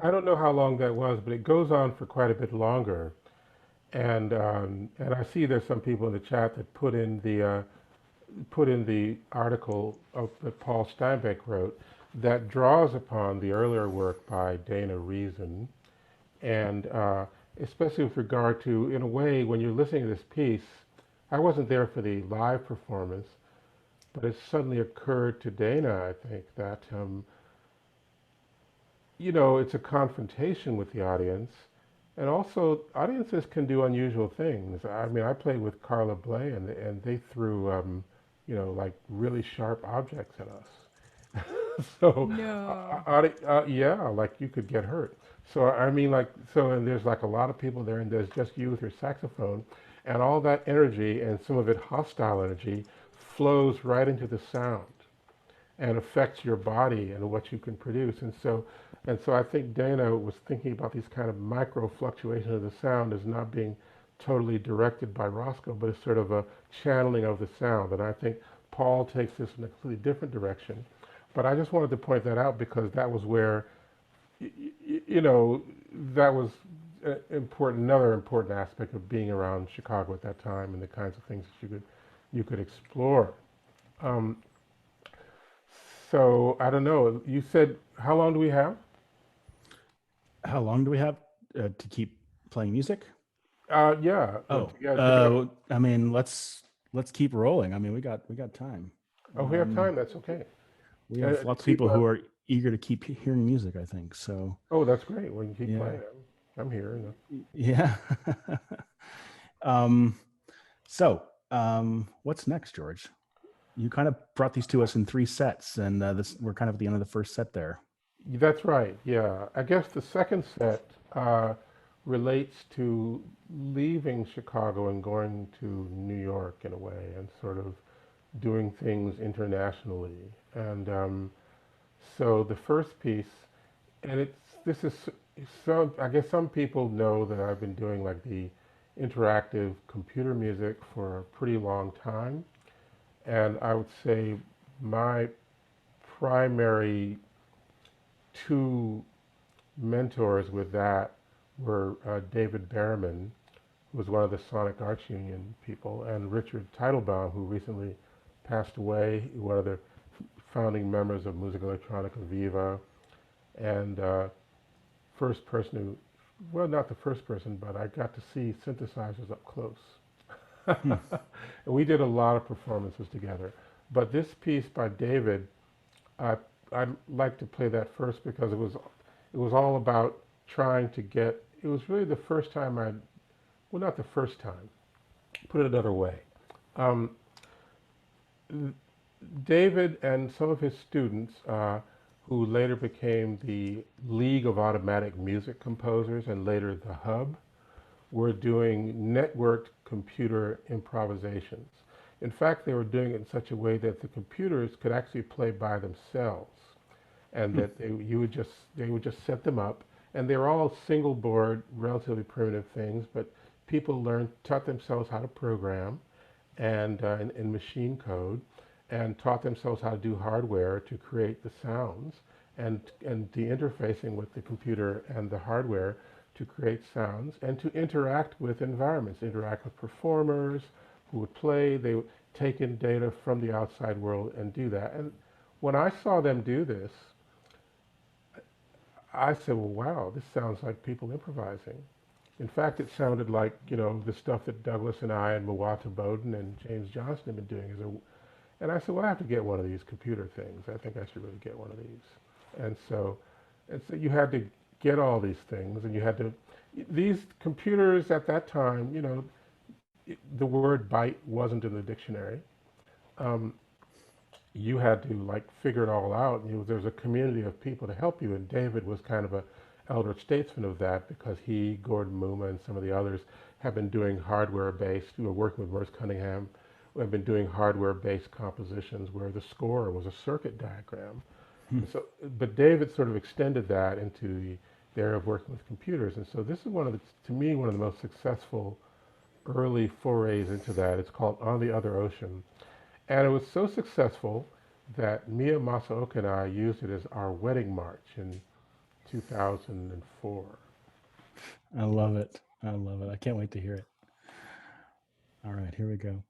I don't know how long that was, but it goes on for quite a bit longer. And I see there's some people in the chat that put in the article that Paul Steinbeck wrote that draws upon the earlier work by Dana Reason, and especially with regard to, in a way, when you're listening to this piece, I wasn't there for the live performance, but it suddenly occurred to Dana, I think, that it's a confrontation with the audience, and also audiences can do unusual things. I mean, I played with Carla Bley, and they threw, like really sharp objects at us. So, No. yeah, like you could get hurt. So I mean, and there's like a lot of people there, and there's just you with your saxophone, and all that energy, and some of it hostile energy, flows right into the sound, and affects your body and what you can produce. And so I think Dana was thinking about these kind of micro fluctuations of the sound as not being totally directed by Roscoe, but as sort of a channeling of the sound. And I think Paul takes this in a completely different direction. But I just wanted to point that out because that was where, that was another important aspect of being around Chicago at that time and the kinds of things that you could explore. So I don't know. You said, how long do we have? How long do we have to keep playing music? Yeah. I mean, let's keep rolling. I mean, we got time. Oh, we have time. That's okay. We have lots of people who are eager to keep hearing music, I think. So. Oh, that's great. We can keep playing. I'm here. Yeah. What's next, George? You kind of brought these to us in 3 sets, and we're kind of at the end of the first set there. That's right. Yeah. I guess the second set relates to leaving Chicago and going to New York in a way, and sort of doing things internationally. And so the first piece, and I guess some people know that I've been doing like the interactive computer music for a pretty long time. And I would say my primary 2 mentors with that were David Behrman, who was one of the Sonic Arts Union people, and Richard Teitelbaum, who recently passed away, one of the founding members of Musica Electronica Viva, and first person who, well, not the first person, but I got to see synthesizers up close. And we did a lot of performances together. But this piece by David, I'd like to play that first because it was all about trying to get, it was really the first time well, not the first time, put it another way. David and some of his students, who later became the League of Automatic Music Composers and later the Hub, were doing networked computer improvisations. In fact, they were doing it in such a way that the computers could actually play by themselves, and that they would just set them up, and they were all single board, relatively primitive things, but people taught themselves how to program, and in machine code, and taught themselves how to do hardware to create the sounds, and the interfacing with the computer and the hardware to create sounds, and to interact with environments, interact with performers who would play. They would take in data from the outside world and do that. And when I saw them do this, I said, well, wow, this sounds like people improvising. In fact, it sounded like, the stuff that Douglas and I and Mawata Bowden and James Johnston have been doing. And I said, well, I have to get one of these computer things. I think I should really get one of these. And so you had to get all these things, and these computers at that time, the word byte wasn't in the dictionary. You had to figure it all out. There's a community of people to help you, and David was kind of a elder statesman of that, because he, Gordon Muma, and some of the others have been doing hardware-based, working with Merce Cunningham, who have been doing hardware-based compositions where the score was a circuit diagram. So, but David sort of extended that into the area of working with computers, and so this is to me, one of the most successful early forays into that. It's called On the Other Ocean. And it was so successful that Mia Masaoka and I used it as our wedding march in 2004. I love it. I can't wait to hear it. All right, here we go.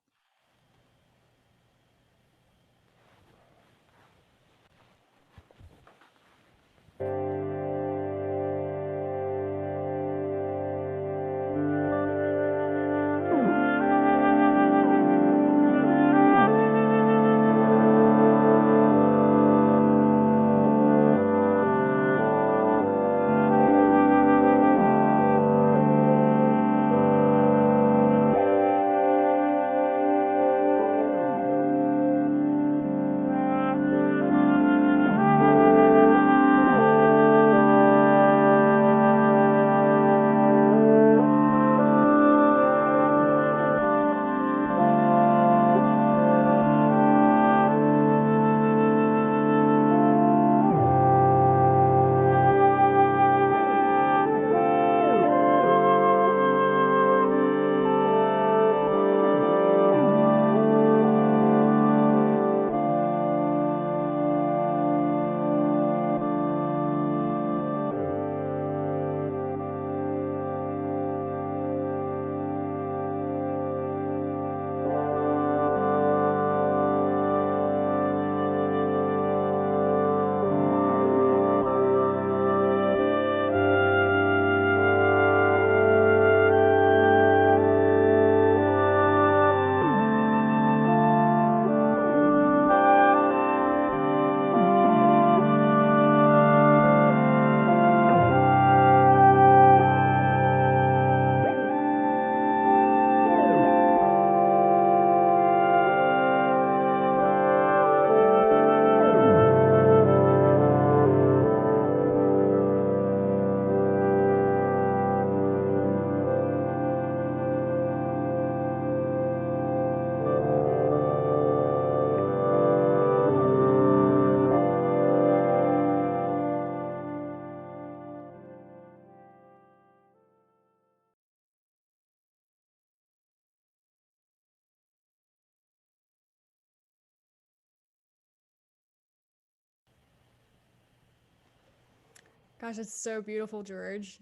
Gosh, it's so beautiful, George.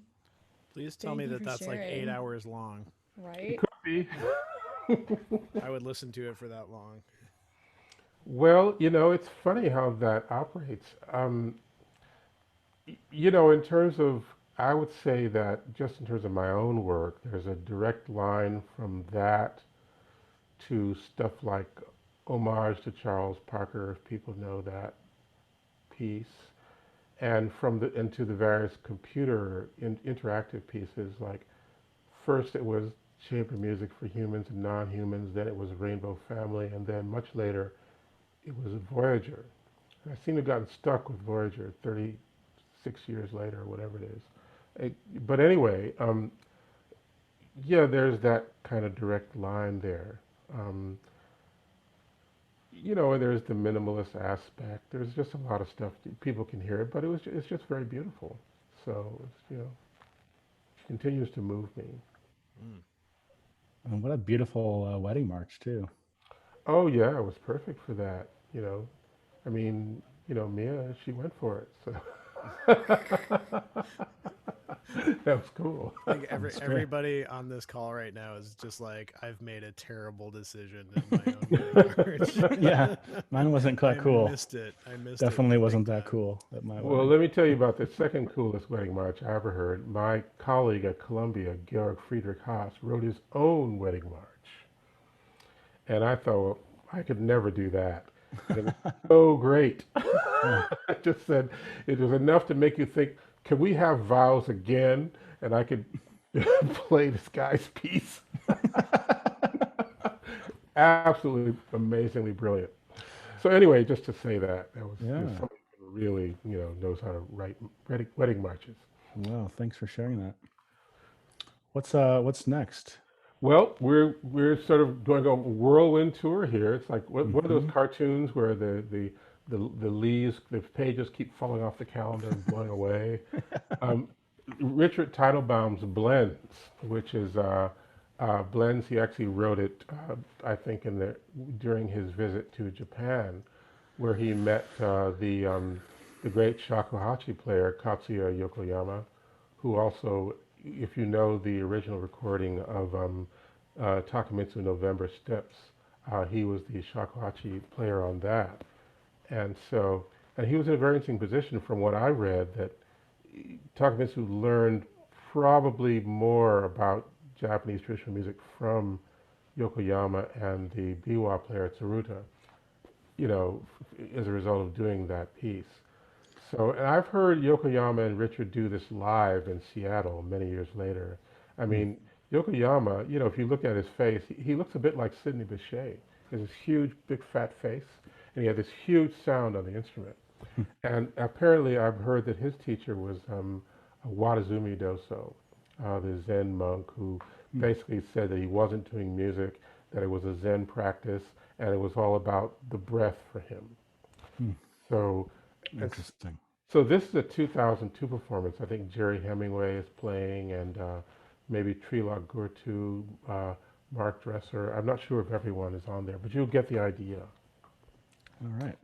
Please tell Thank me you that for that's like 8 sharing. hours long. Right? Could be. I would listen to it for that long. Well, it's funny how that operates. In terms of, I would say that just in terms of my own work, there's a direct line from that to stuff like Homage to Charles Parker, if people know that piece, and into the various computer interactive pieces. Like first it was Chamber Music for Humans and Non-Humans, then it was Rainbow Family, and then much later it was Voyager. And I seem to have gotten stuck with Voyager 36 years later, or whatever it is. But anyway, yeah, there's that kind of direct line there. There's the minimalist aspect. There's just a lot of stuff. People can hear it, but it's just very beautiful. So, continues to move me. Mm. And what a beautiful wedding march too. Oh, yeah, it was perfect for that. I mean, Mia, she went for it. So that was cool. I think everybody on this call right now is just like, I've made a terrible decision in my own wedding march. Yeah, mine wasn't quite cool. I missed it. Definitely wasn't that cool at my Well, wedding. let me tell you about the second coolest wedding march I ever heard. My colleague at Columbia, Georg Friedrich Haas, wrote his own wedding march. And I thought, well, I could never do that. And it was so great. I just said, it was enough to make you think, can we have vows again? And I could play this guy's piece. Absolutely amazingly brilliant. So anyway, just to say that was somebody who really, knows how to write wedding marches. Well, thanks for sharing that. What's next? Well, we're sort of doing a whirlwind tour here. It's like one of those cartoons where the leaves, the pages keep falling off the calendar and blowing away. Richard Teitelbaum's Blends, which is Blends. He actually wrote it, I think, during his visit to Japan, where he met the great shakuhachi player Katsuya Yokoyama, who also, if you know the original recording of Takamitsu November Steps, he was the shakuhachi player on that. And he was in a very interesting position from what I read, that Takamitsu learned probably more about Japanese traditional music from Yokoyama and the biwa player Tsuruta, as a result of doing that piece. So, and I've heard Yokoyama and Richard do this live in Seattle many years later. I mean, Yokoyama, if you look at his face, he looks a bit like Sidney Bechet. He has this huge, big, fat face, and he had this huge sound on the instrument. And apparently I've heard that his teacher was Wadazumi Doso, the Zen monk who basically said that he wasn't doing music, that it was a Zen practice, and it was all about the breath for him. So, Interesting. So this is a 2002 performance. I think Jerry Hemingway is playing, and maybe Trilok Gurtu, Mark Dresser. I'm not sure if everyone is on there, but you'll get the idea. All right.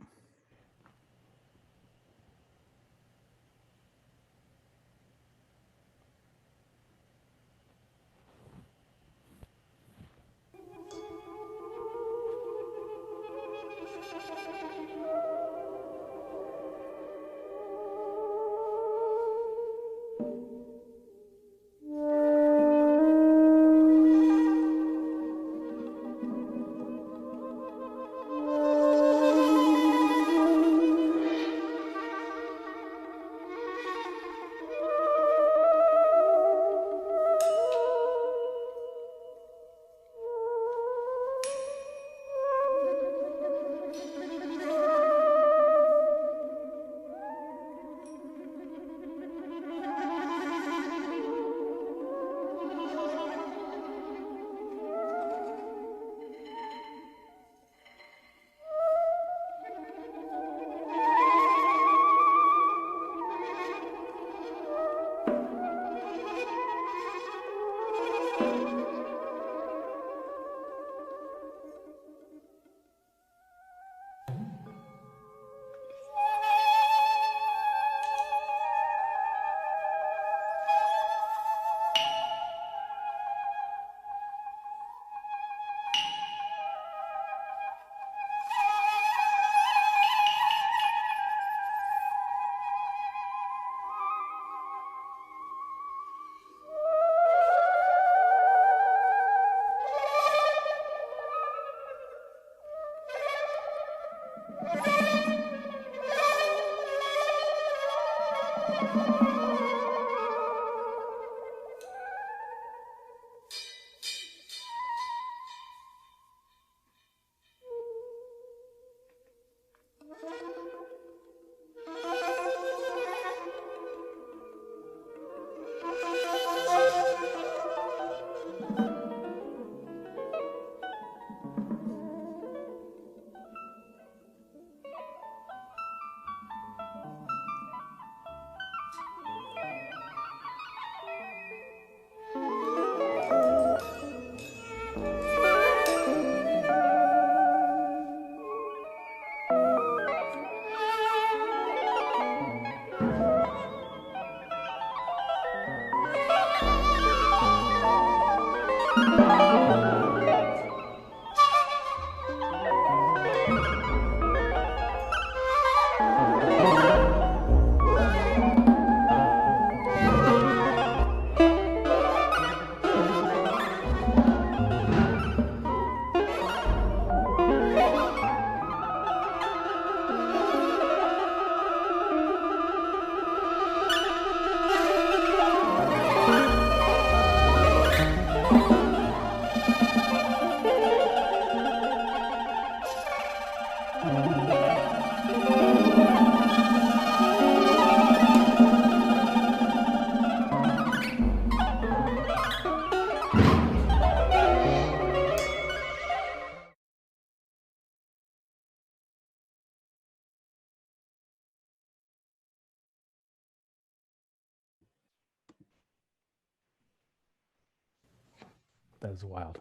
That is wild.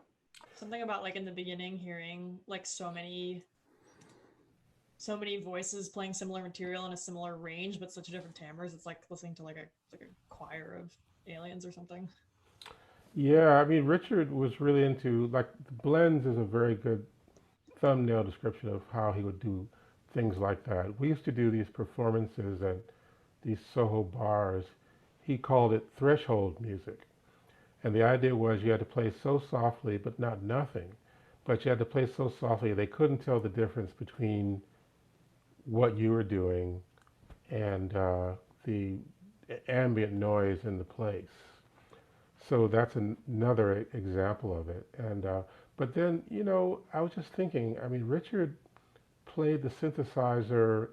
Something about like in the beginning hearing like so many voices playing similar material in a similar range, but such different timbres. It's like listening to like a choir of aliens or something. Yeah, I mean, Richard was really into, like, the blends is a very good thumbnail description of how he would do things like that. We used to do these performances at these Soho bars. He called it threshold music. And the idea was you had to play so softly, but not nothing. But you had to play so softly they couldn't tell the difference between what you were doing and the ambient noise in the place. So that's another example of it. And but then, you know, I was just thinking, I mean, Richard played the synthesizer.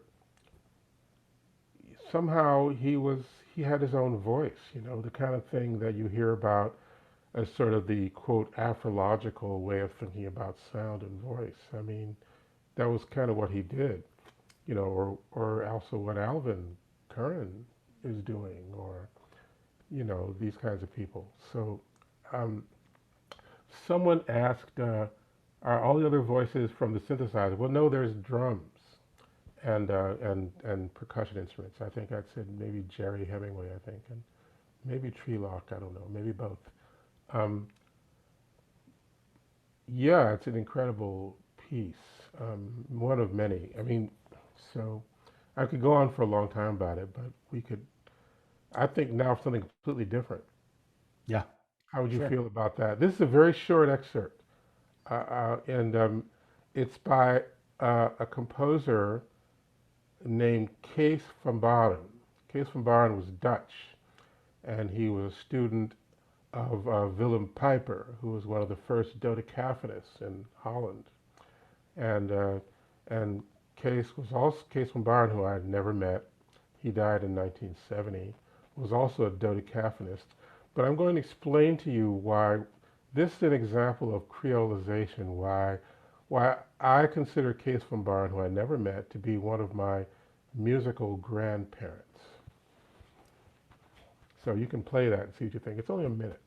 Somehow he had his own voice, you know, the kind of thing that you hear about as sort of the, quote, astrological way of thinking about sound and voice. I mean, that was kind of what he did, you know, or also what Alvin Curran is doing, or, you know, these kinds of people. So someone asked, are all the other voices from the synthesizer? Well, no, there's drums and percussion instruments. I think I said maybe Jerry Hemingway, I think, and maybe Treelock, I don't know, maybe both. Yeah, it's an incredible piece, one of many. I mean, so I could go on for a long time about it, but we could, I think now something completely different. Yeah. How would you Sure. feel about that? This is a very short excerpt, and it's by a composer named Kees van Baren. Kees van Baren was Dutch, and he was a student of Willem Pijper, who was one of the first dodecaphonists in Holland. And Kees van Baren, who I had never met, he died in 1970, was also a dodecaphonist. But I'm going to explain to you why this is an example of creolization, why I consider Kees van Baren, who I never met, to be one of my musical grandparents. So you can play that and see what you think. It's only a minute.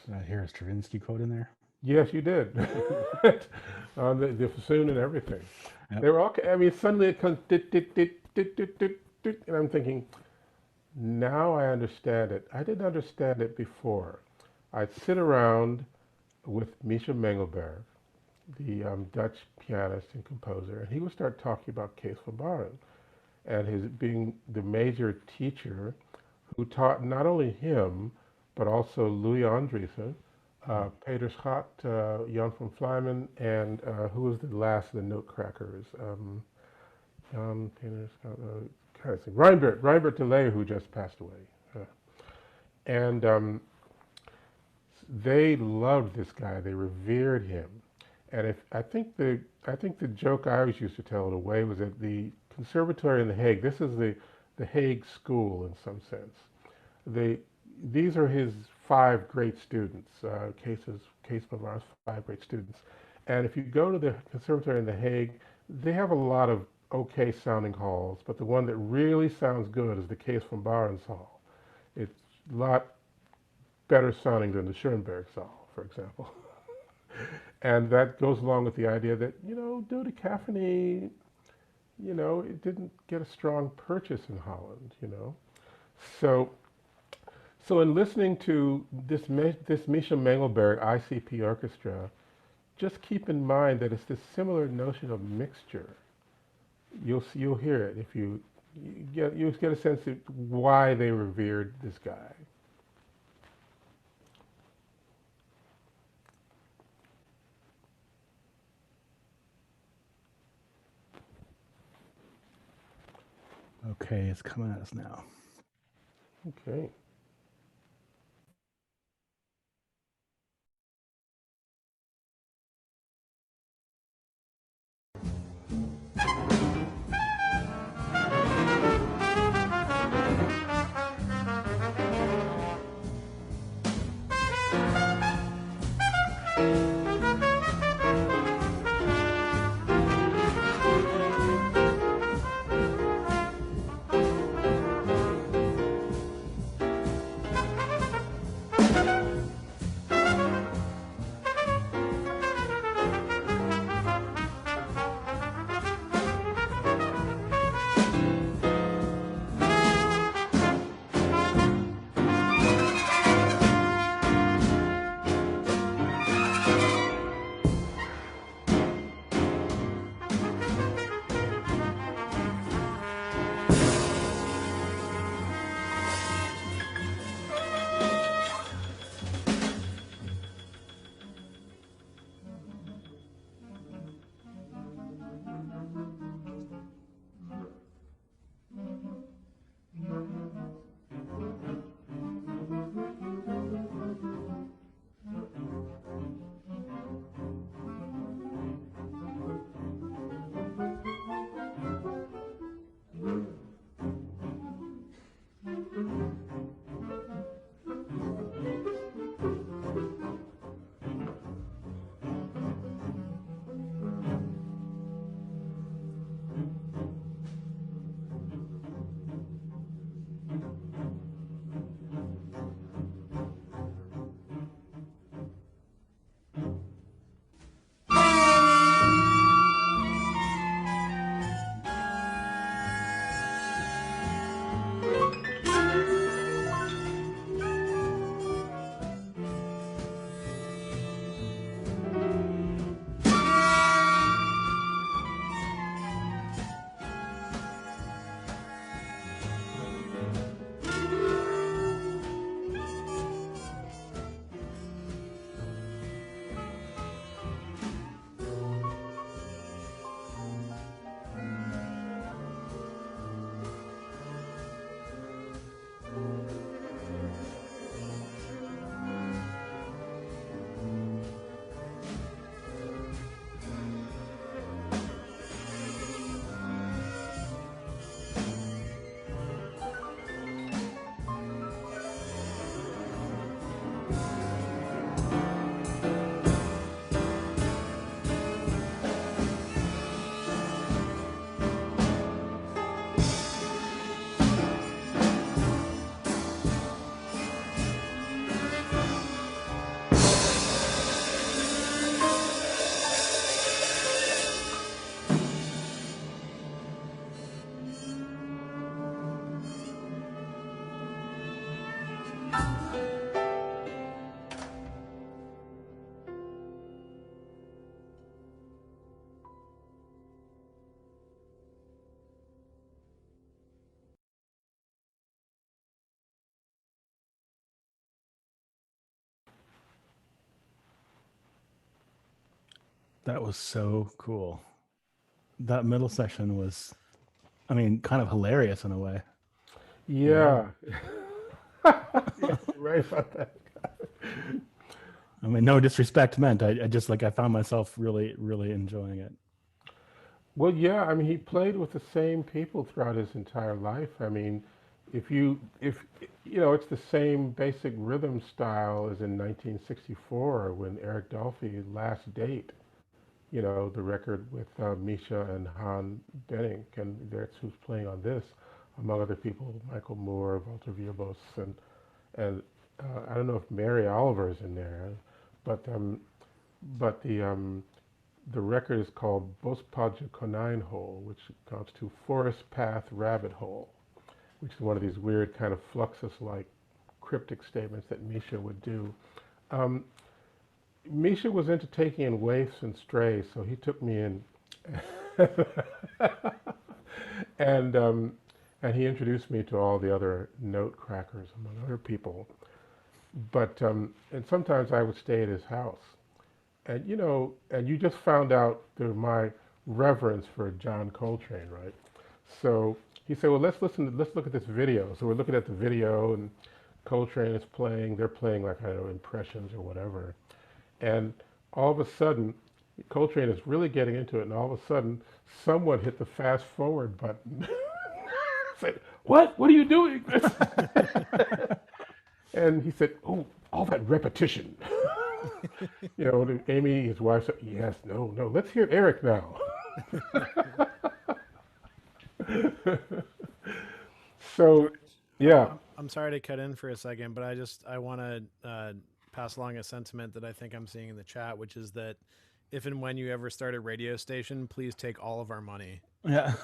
Did I hear a Stravinsky quote in there? Yes, you did. The bassoon and everything. Yep. They were all. I mean, suddenly it comes, dit, dit, dit, dit, dit, dit, dit, and I'm thinking, now I understand it. I didn't understand it before. I'd sit around with Misha Mengelberg, the Dutch pianist and composer, and he would start talking about Kees van Baren and his being the major teacher who taught not only him, but also Louis Andriessen, Peter Schat, Jan van Vlijmen, and who was the last of the Notecrackers? Jan, Peter Schat, Reinbert de Leeuw, who just passed away. And they loved this guy. They revered him. And I think the joke I always used to tell in a way was that the conservatory in The Hague, this is the Hague school in some sense. These are his 5 great students, Kees van Baren's 5 great students. And if you go to the conservatory in The Hague, they have a lot of okay sounding halls, but the one that really sounds good is the Kees van Baren's hall. It's a lot better sounding than the Schoenberg's hall, for example. And that goes along with the idea that, dodecaphony, it didn't get a strong purchase in Holland, So in listening to this Misha Mengelberg ICP orchestra, just keep in mind that it's this similar notion of mixture. You'll hear it if you get a sense of why they revered this guy. Okay, it's coming at us now. Okay. That was so cool. That middle section was, I mean, kind of hilarious in a way. Yeah. You're right about that. I mean, no disrespect meant. I just like I found myself really, really enjoying it. Well, yeah, I mean, he played with the same people throughout his entire life. I mean, if it's the same basic rhythm style as in 1964 when Eric Dolphy, Last Date, the record with Misha and Han Benning, and that's who's playing on this, among other people, Michael Moore, Walter Villalobos, and I don't know if Mary Oliver is in there, but the record is called Bospadja Conine Hole, which comes to Forest Path Rabbit Hole, which is one of these weird kind of Fluxus-like cryptic statements that Misha would do. Misha was into taking in waifs and strays, so he took me in, and he introduced me to all the other note crackers, among other people. But and sometimes I would stay at his house, and you just found out my reverence for John Coltrane, right? So he said, well, let's look at this video. So we're looking at the video, and Coltrane is playing. They're playing like, I don't know, impressions or whatever. And all of a sudden, Coltrane is really getting into it, and all of a sudden, someone hit the fast forward button. Said, what are you doing? And he said, oh, all that repetition. Amy, his wife said, yes, no, let's hear Eric now. So, yeah. I'm sorry to cut in for a second, but I want to pass along a sentiment that I think I'm seeing in the chat, which is that if and when you ever start a radio station, please take all of our money. Yeah.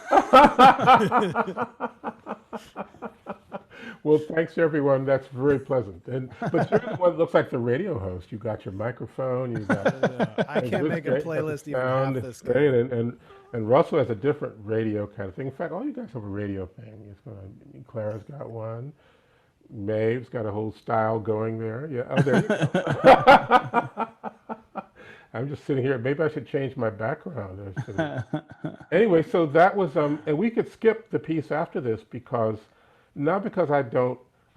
Well, thanks everyone. That's very pleasant. But you're the one that looks like the radio host. You got your microphone. You got. I can't make a playlist even half this good. And Russell has a different radio kind of thing. In fact, all you guys have a radio thing. Clara's got one. Maeve's got a whole style going there. Yeah. Oh, there you go. I'm just sitting here. Maybe I should change my background. Anyway, so that was and we could skip the piece after this because. Not because I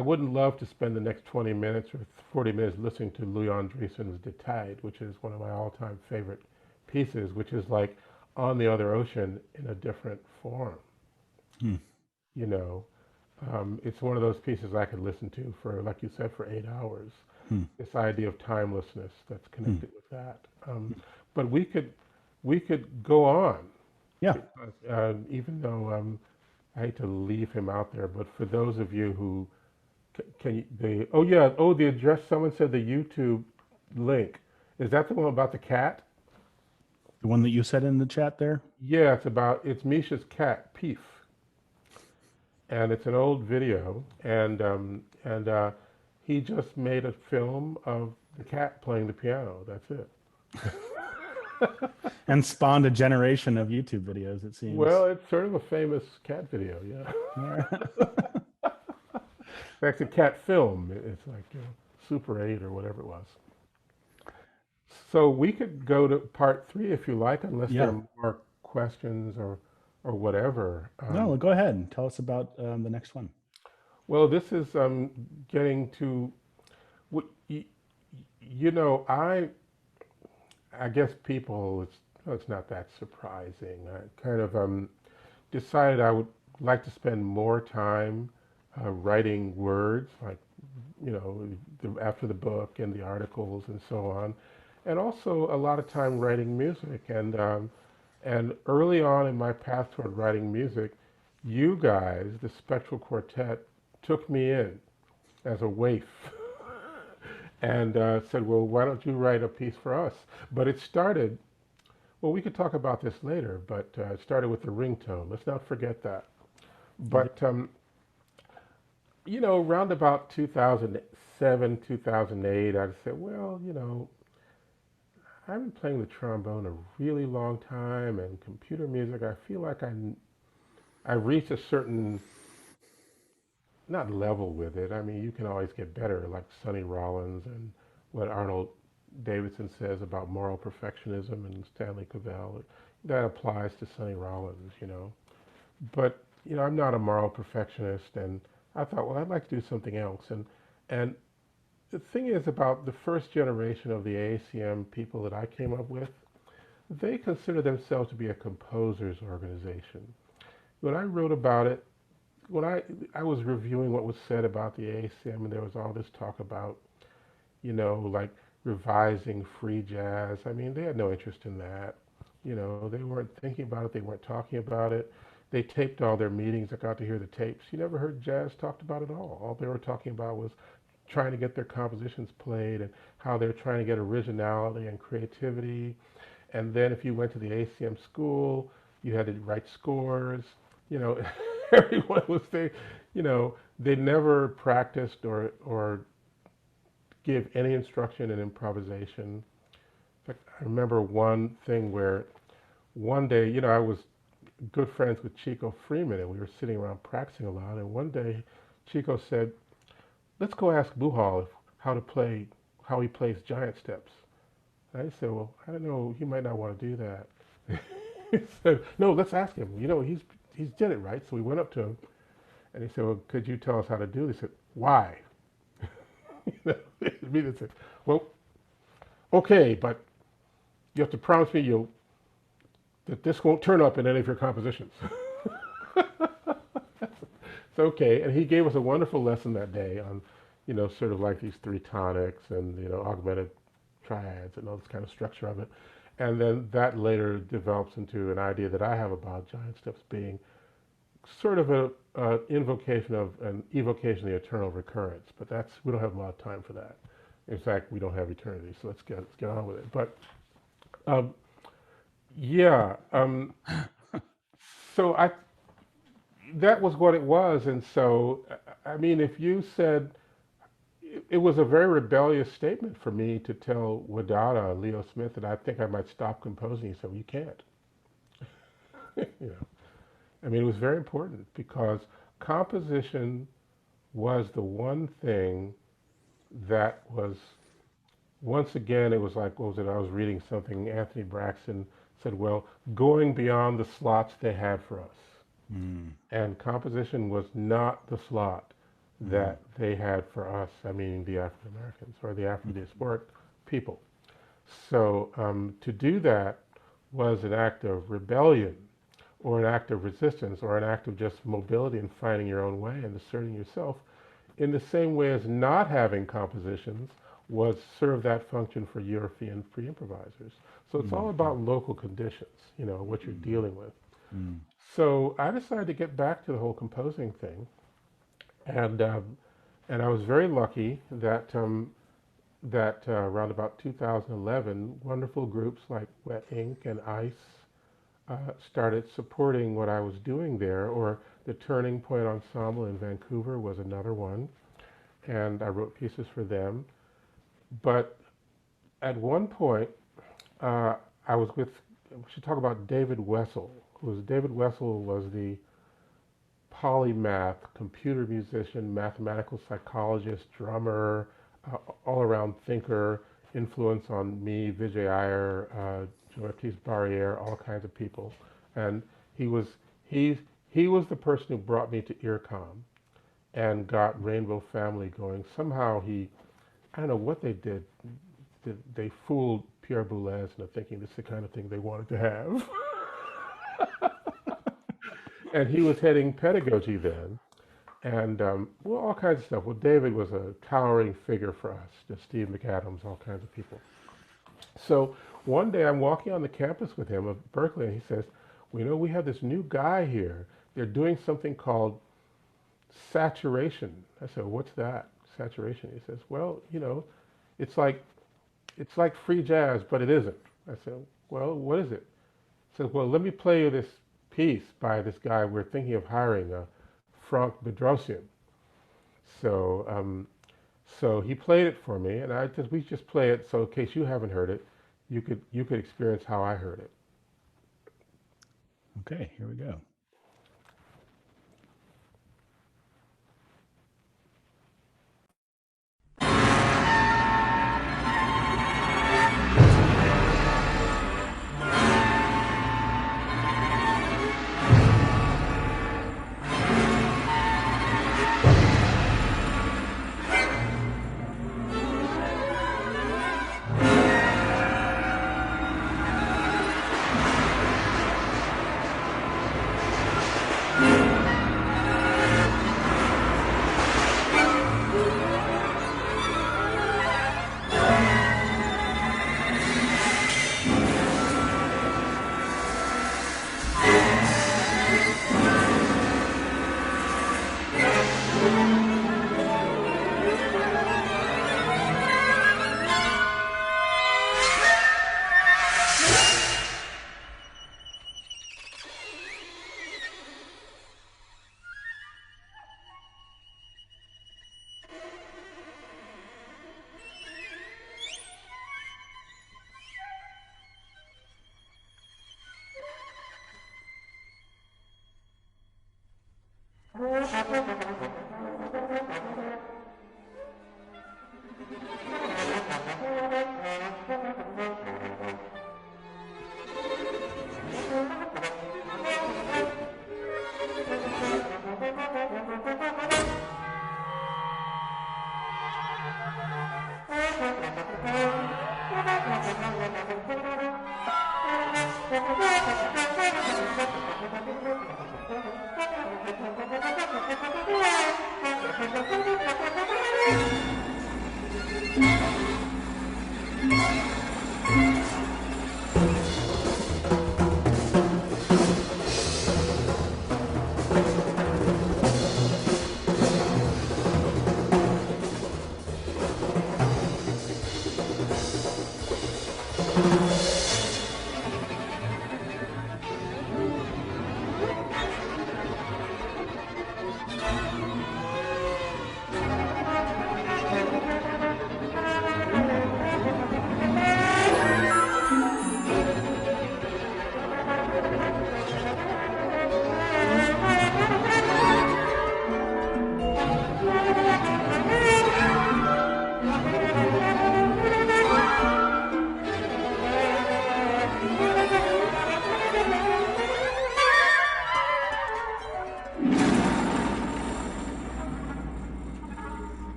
wouldn't love to spend the next 20 minutes or 40 minutes listening to Louis Andriesen's Detail, which is one of my all-time favorite pieces, which is like On the Other Ocean in a different form. It's one of those pieces I could listen to for, like you said, for 8 hours. This idea of timelessness that's connected with that. But we could go on. Yeah. Because, even though I hate to leave him out there, but for those of you who the address, someone said the YouTube link. Is that the one about the cat? The one that you said in the chat there? Yeah, it's Misha's cat, Peef. And it's an old video, and he just made a film of the cat playing the piano. That's it. And spawned a generation of YouTube videos, it seems. Well, it's sort of a famous cat video, yeah. It's a cat film. It's like Super 8 or whatever it was. So we could go to part 3 if you like, unless there are more questions or whatever. No, go ahead and tell us about the next one. Well, this is getting to, I guess people, it's not that surprising. I kind of decided I would like to spend more time writing words, like, after the book and the articles and so on, and also a lot of time writing music. And early on in my path toward writing music, you guys, the Spectral Quartet, took me in as a waif. And said, well, why don't you write a piece for us? But it started, well, we could talk about this later, but it started with the ringtone. Let's not forget that. But, around about 2007, 2008, I said, well, I've been playing the trombone a really long time, and computer music, I feel like I reached a certain, not level with it. I mean, you can always get better, like Sonny Rollins and what Arnold Davidson says about moral perfectionism and Stanley Cavell. That applies to Sonny Rollins, you know. But, you know, I'm not a moral perfectionist, and I thought, well, I'd like to do something else. And the thing is about the first generation of the AACM people that I came up with, they consider themselves to be a composers organization. When I wrote about it, when I was reviewing what was said about the AACM, and there was all this talk about, you know, like revising free jazz. I mean, they had no interest in that. You know, they weren't thinking about it. They weren't talking about it. They taped all their meetings. I got to hear the tapes. You never heard jazz talked about at all. All they were talking about was trying to get their compositions played and how they're trying to get originality and creativity. And then if you went to the ACM school, you had to write scores. You know, everyone was there. You know, they never practiced or give any instruction in improvisation. In fact, I remember one thing where one day, you know, I was good friends with Chico Freeman, and we were sitting around practicing a lot. And one day, Chico said, "Let's go ask Muhal how he plays giant steps." And I said, "Well, I don't know. He might not want to do that." He said, "No, let's ask him. You know, he's did it right." So we went up to him, and he said, "Well, could you tell us how to do this?" He said, "Why?" You know, me to say, "Well, okay, but you have to promise me that this won't turn up in any of your compositions." It's okay. And he gave us a wonderful lesson that day on, you know, sort of like these three tonics and, you know, augmented triads and all this kind of structure of it. And then that later develops into an idea that I have about giant steps being sort of an evocation of the eternal recurrence. But we don't have a lot of time for that. In fact, we don't have eternity, so let's get on with it. But so that was what it was. And so, I mean, if you said, it was a very rebellious statement for me to tell Wadada, Leo Smith, that I think I might stop composing. He said, "Well, you can't." You know, I mean, it was very important because composition was the one thing that was, once again, it was like, what was it? I was reading something, Anthony Braxton said, well, going beyond the slots they had for us. And composition was not the slot that they had for us, I mean the African Americans or the Afro-diasporic people. So to do that was an act of rebellion or an act of resistance or an act of just mobility and finding your own way and asserting yourself in the same way as not having compositions was serve that function for European free improvisers. So it's all about local conditions, you know, what you're dealing with. So I decided to get back to the whole composing thing, and I was very lucky that around about 2011, wonderful groups like Wet Ink and ICE started supporting what I was doing there, or the Turning Point Ensemble in Vancouver was another one, and I wrote pieces for them. But at one point, I was we should talk about David Wessel. David Wessel was the polymath, computer musician, mathematical psychologist, drummer, all-around thinker, influence on me, Vijay Iyer, Jean-Baptiste Barrière, all kinds of people. And he was the person who brought me to IRCOM and got Rainbow Family going. Somehow I don't know what they did. They fooled Pierre Boulez into thinking this is the kind of thing they wanted to have. And he was heading pedagogy then. And, well, all kinds of stuff. Well, David was a towering figure for us, just Steve McAdams, all kinds of people. So one day I'm walking on the campus with him of Berkeley, and he says, well, you know, we have this new guy here. They're doing something called saturation. I said, well, what's that, saturation? He says, well, you know, it's like free jazz, but it isn't. I said, well, what is it? He says, well, let me play you this piece by this guy we're thinking of hiring, Frank Bedrosian. So, so he played it for me, and we just play it. So in case you haven't heard it, you could experience how I heard it. Okay, here we go.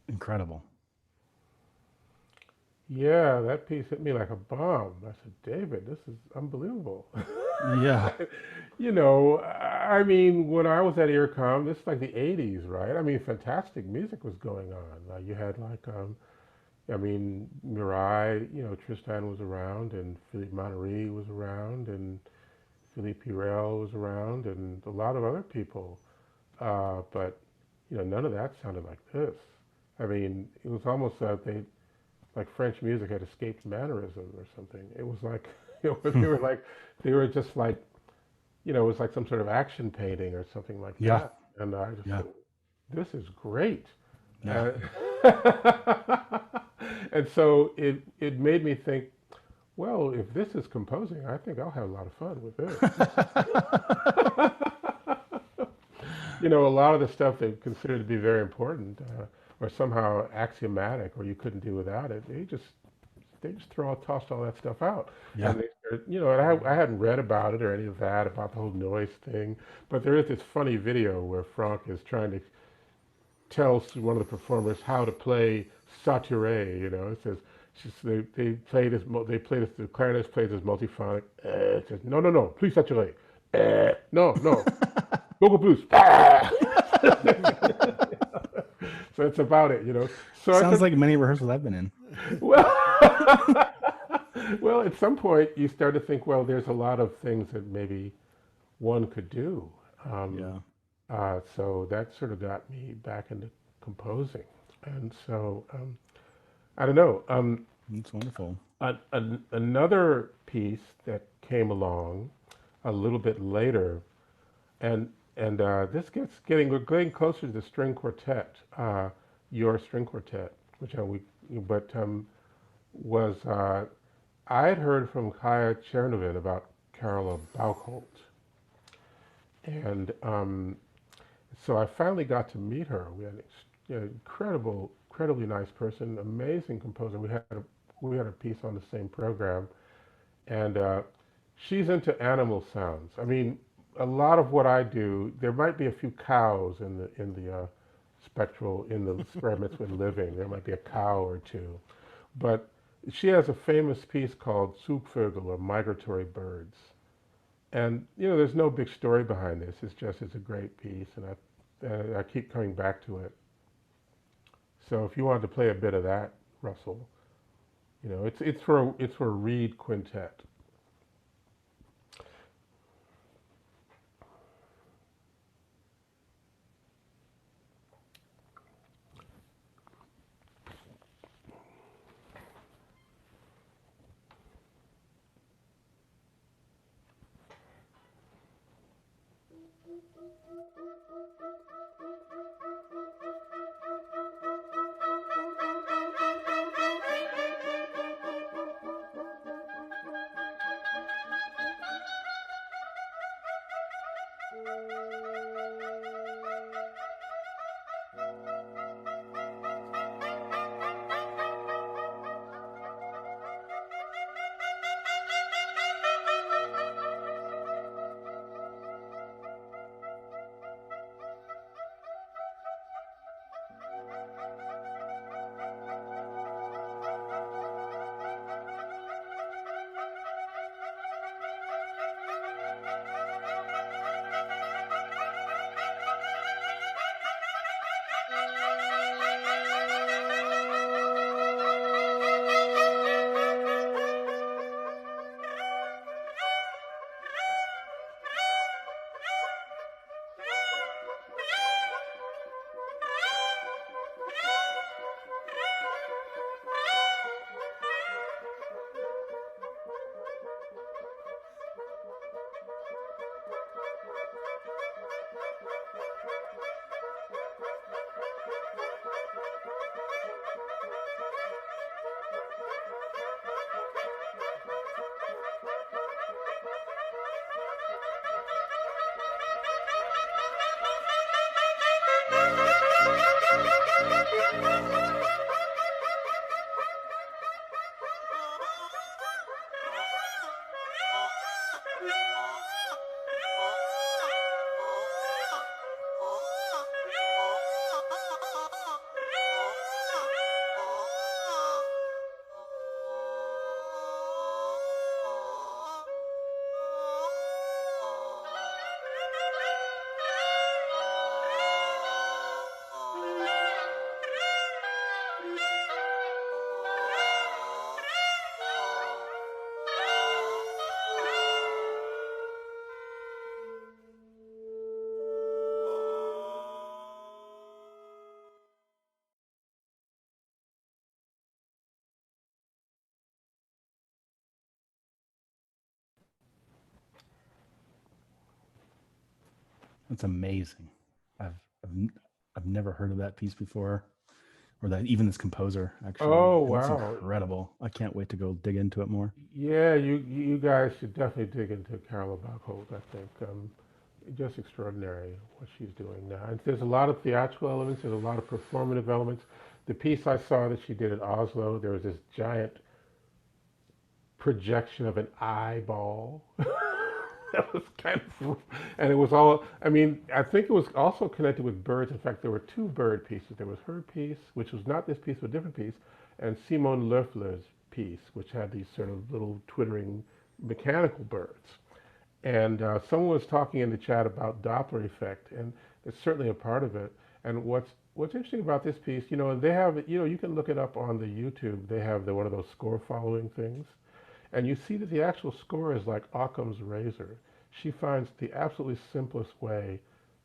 Incredible. Yeah, that piece hit me like a bomb. I said, David, this is unbelievable. Yeah. You know, I mean, when I was at Earcom, this is like the 80s, right? I mean, fantastic music was going on. You had like, I mean, Mirai, you know, Tristan was around, and Philippe Monnery was around, and Philippe Pirel was around, and a lot of other people. But, you know, none of that sounded like this. I mean, it was almost that like French music had escaped mannerism or something. It was like, you know, they were just like, you know, it was like some sort of action painting or something like Yeah. that. And I just Yeah. thought, this is great. Yeah. And so it made me think, well, if this is composing, I think I'll have a lot of fun with this. You know, a lot of the stuff they considered to be very important or somehow axiomatic, or you couldn't do without it, they just tossed all that stuff out. Yeah. And you know, and I hadn't read about it or any of that, about the whole noise thing. But there is this funny video where Franck is trying to tell one of the performers how to play saturé. You know, it says they play this, the clarinetist plays this multiphonic. It says no, plus saturé. No, beaucoup plus. So it's about it, you know. So Sounds like many rehearsals I've been in. Well, well, at some point you start to think, well, there's a lot of things that maybe one could do. So that sort of got me back into composing, and so I don't know. That's wonderful. Another piece that came along a little bit later, and we're getting closer to the string quartet, your string quartet, which was I had heard from Kaya Chernovin about Carola Bauchholz, and so I finally got to meet her. We had an incredibly nice person, amazing composer. We had a piece on the same program, and she's into animal sounds. I mean, a lot of what I do, there might be a few cows in the spectral, in the experiments with living. There might be a cow or two, but she has a famous piece called Zugvögel, or migratory birds. And you know, there's no big story behind this. It's a great piece, and I keep coming back to it. So if you wanted to play a bit of that, Russell, you know, it's for a reed quintet. That's amazing. I've, I've I've never heard of that piece before, or that even this composer actually. Oh, It looks wow. incredible. I can't wait to go dig into it more. Yeah, you guys should definitely dig into Carla Buchholz, I think. Just extraordinary what she's doing now. And there's a lot of theatrical elements, there's a lot of performative elements. The piece I saw that she did at Oslo, there was this giant projection of an eyeball. That was kind of, and it was all, I mean, I think it was also connected with birds. In fact, there were two bird pieces. There was her piece, which was not this piece, but a different piece, and Simone Loeffler's piece, which had these sort of little twittering mechanical birds. And someone was talking in the chat about Doppler effect, and it's certainly a part of it. And what's interesting about this piece, you know, and they have, you know, you can look it up on the YouTube. They have one of those score following things. And you see that the actual score is like Occam's razor. She finds the absolutely simplest way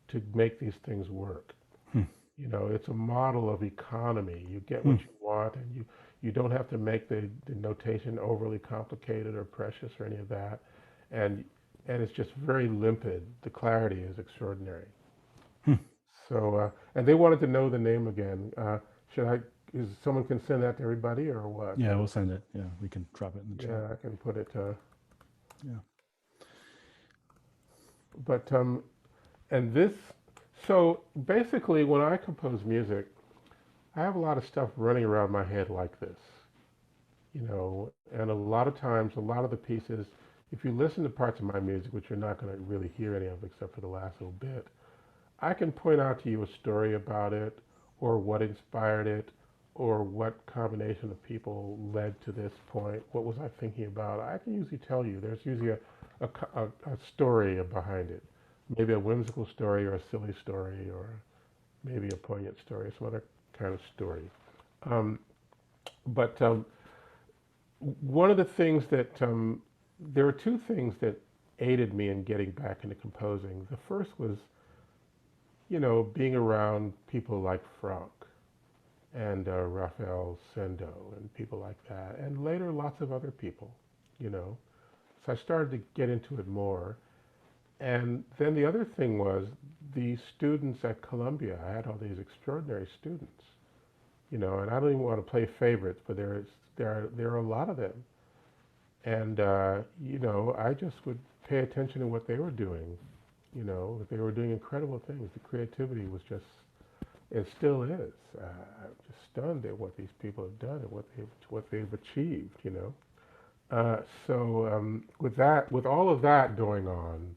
to make these things work. You know, it's a model of economy. You get what you want, and you don't have to make the notation overly complicated or precious or any of that. And it's just very limpid. The clarity is extraordinary. So, and they wanted to know the name again. Is someone can send that to everybody or what? Yeah, we'll send it. Yeah, we can drop it in the chat. Yeah, I can put it. Yeah. But and this, so basically, when I compose music, I have a lot of stuff running around my head like this, you know. And a lot of times, a lot of the pieces, if you listen to parts of my music, which you're not going to really hear any of except for the last little bit, I can point out to you a story about it, or what inspired it, or what combination of people led to this point. What was I thinking about? I can usually tell you. There's usually a story behind it. Maybe a whimsical story or a silly story or maybe a poignant story, some other kind of story. But one of the things that, there are two things that aided me in getting back into composing. The first was, you know, being around people like Franck and Raphael Sendo and people like that, and later lots of other people, you know. So I started to get into it more. And then the other thing was the students at Columbia. I had all these extraordinary students, you know, and I don't even want to play favorites, but there are a lot of them. And, you know, I just would pay attention to what they were doing, you know. They were doing incredible things. The creativity was just, it still is. I'm just stunned at what these people have done and what they've achieved, you know. So with all of that going on,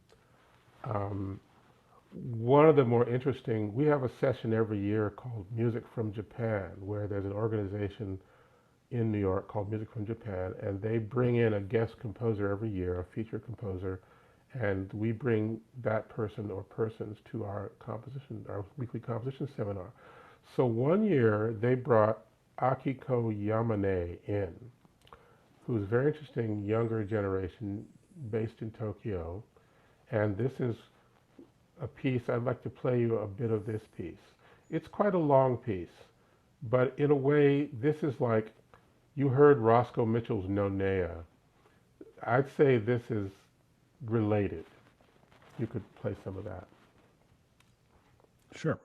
one of the more interesting, we have a session every year called Music from Japan, where there's an organization in New York called Music from Japan, and they bring in a guest composer every year, a feature composer, and we bring that person or persons to our weekly composition seminar. So one year they brought Akiko Yamane in, who's a very interesting younger generation based in Tokyo. And this is a piece, I'd like to play you a bit of this piece. It's quite a long piece, but in a way, this is like, you heard Roscoe Mitchell's Nonea. I'd say this is related. You could play some of that. Sure.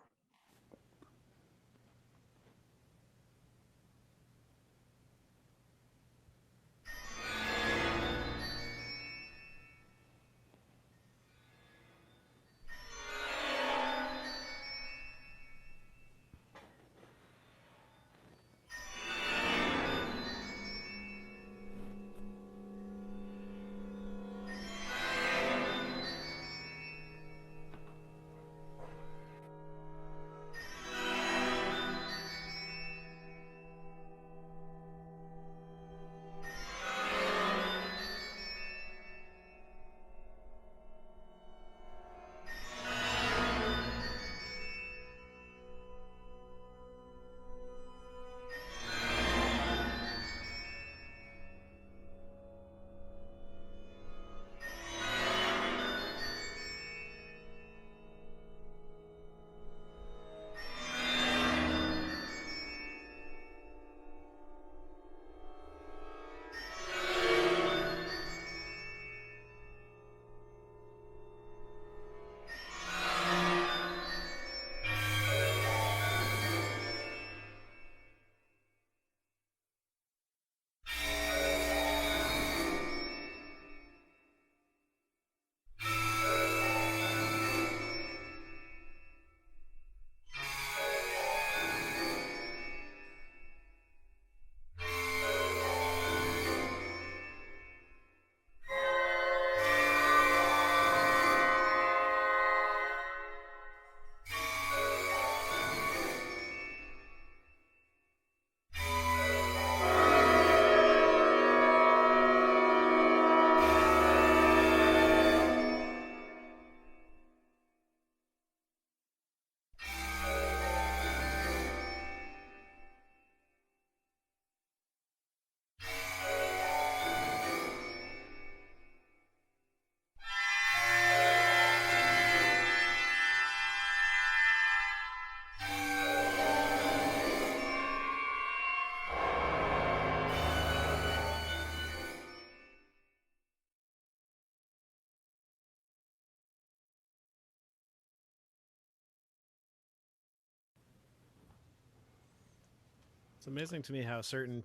It's amazing to me how certain,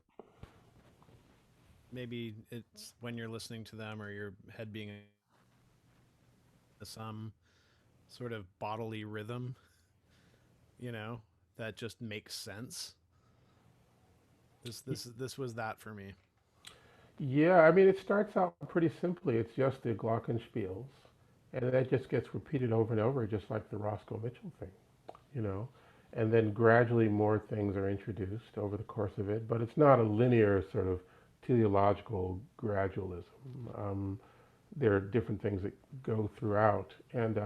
maybe it's when you're listening to them or your head being some sort of bodily rhythm, you know, that just makes sense. This was that for me. Yeah, I mean, it starts out pretty simply. It's just the glockenspiels, and that just gets repeated over and over, just like the Roscoe Mitchell thing, you know. And then gradually more things are introduced over the course of it, but it's not a linear sort of teleological gradualism. There are different things that go throughout. And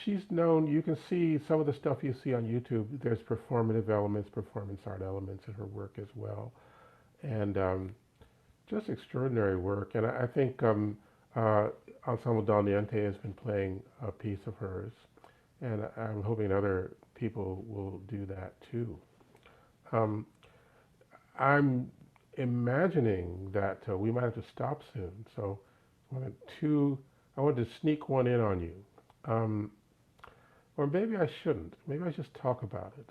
she's known, you can see some of the stuff you see on YouTube, there's performative elements, performance art elements in her work as well. And just extraordinary work. And I think Ensemble Don Niente has been playing a piece of hers. And I'm hoping other people will do that too. I'm imagining that we might have to stop soon. So I want to sneak one in on you. Or maybe I shouldn't. Maybe I just talk about it.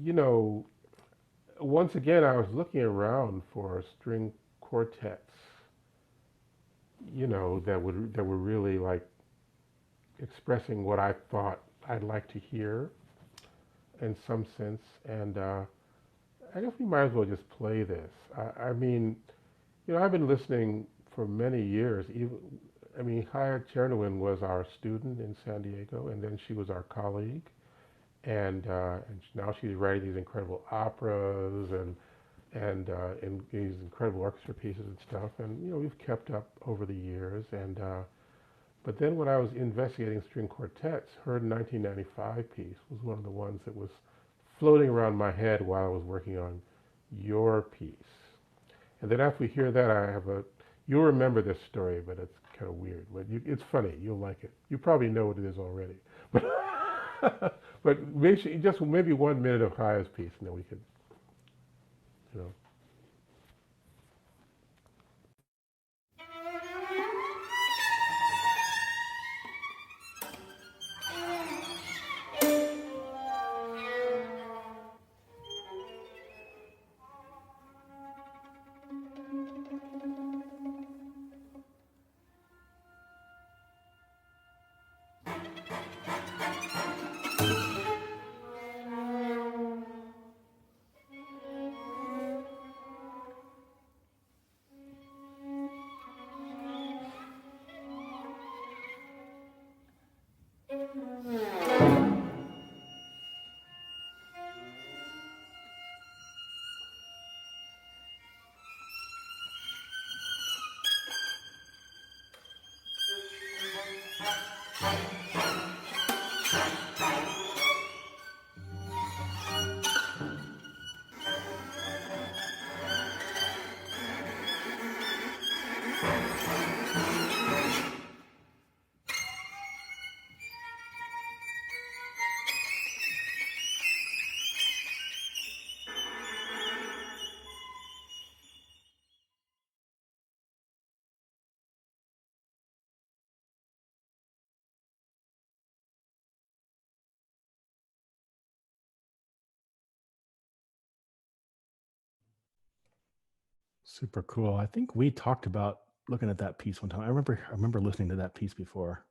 You know, once again, I was looking around for string quartets, you know, that were really like expressing what I thought I'd like to hear in some sense. And I guess we might as well just play this. I mean, you know, I've been listening for many years. I mean, Haya Chernowin was our student in San Diego, and then she was our colleague. And now she's writing these incredible operas and in these incredible orchestra pieces and stuff. And you know, we've kept up over the years. And But then when I was investigating string quartets, her 1995 piece was one of the ones that was floating around my head while I was working on your piece. And then after we hear that, you'll remember this story, but it's kind of weird. But it's funny. You'll like it. You probably know what it is already. But maybe 1 minute of Chaya's piece, and then we could, you know. Super cool. I think we talked about looking at that piece one time. I remember listening to that piece before.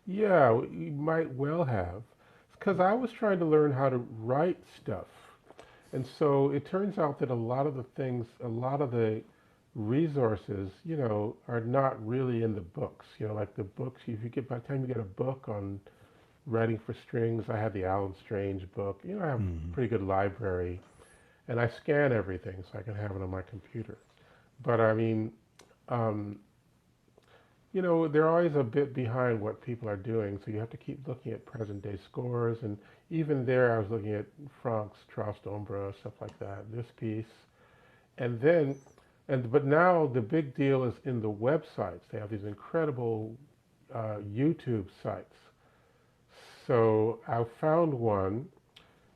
Yeah, you might well have. Because I was trying to learn how to write stuff. And so it turns out that a lot of the resources, are not really in the books. Like the books, by the time you get a book on writing for strings, I had the Alan Strange book. I have a pretty good library. And I scan everything so I can have it on my computer. But I mean, they're always a bit behind what people are doing, so you have to keep looking at present day scores. And even there, I was looking at Franck's Traustaumbre, stuff like that, this piece. But now the big deal is in the websites. They have these incredible YouTube sites. So I found one.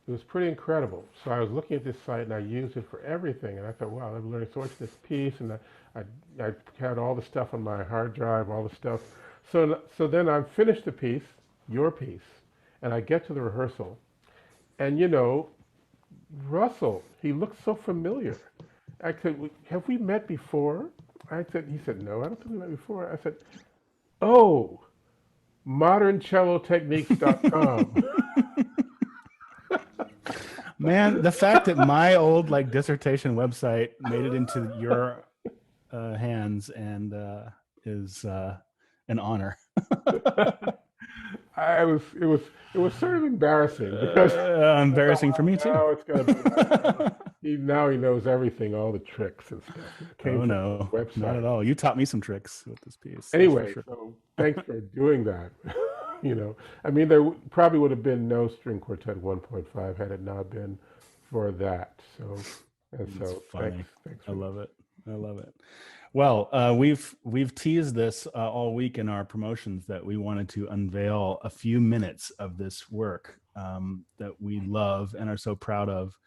It was pretty incredible. So I was looking at this site and I used it for everything. And I thought, wow, I'm learning so much this piece. And I had all the stuff on my hard drive, all the stuff. So then I finished the piece, your piece, and I get to the rehearsal. And Russell, he looked so familiar. I said, have we met before? He said, no, I don't think we met before. I said, oh, moderncellotechniques.com. Man, the fact that my old dissertation website made it into your hands and is an honor. It was sort of embarrassing because embarrassing for me too. Now it's gonna be, now he knows everything, all the tricks and stuff. Oh no, not at all. You taught me some tricks with this piece. Anyway, so thanks for doing that. I mean, there probably would have been no string quartet 1.5 had it not been for that. So funny. Thanks I love it. Well, we've teased this all week in our promotions that we wanted to unveil a few minutes of this work that we love and are so proud of.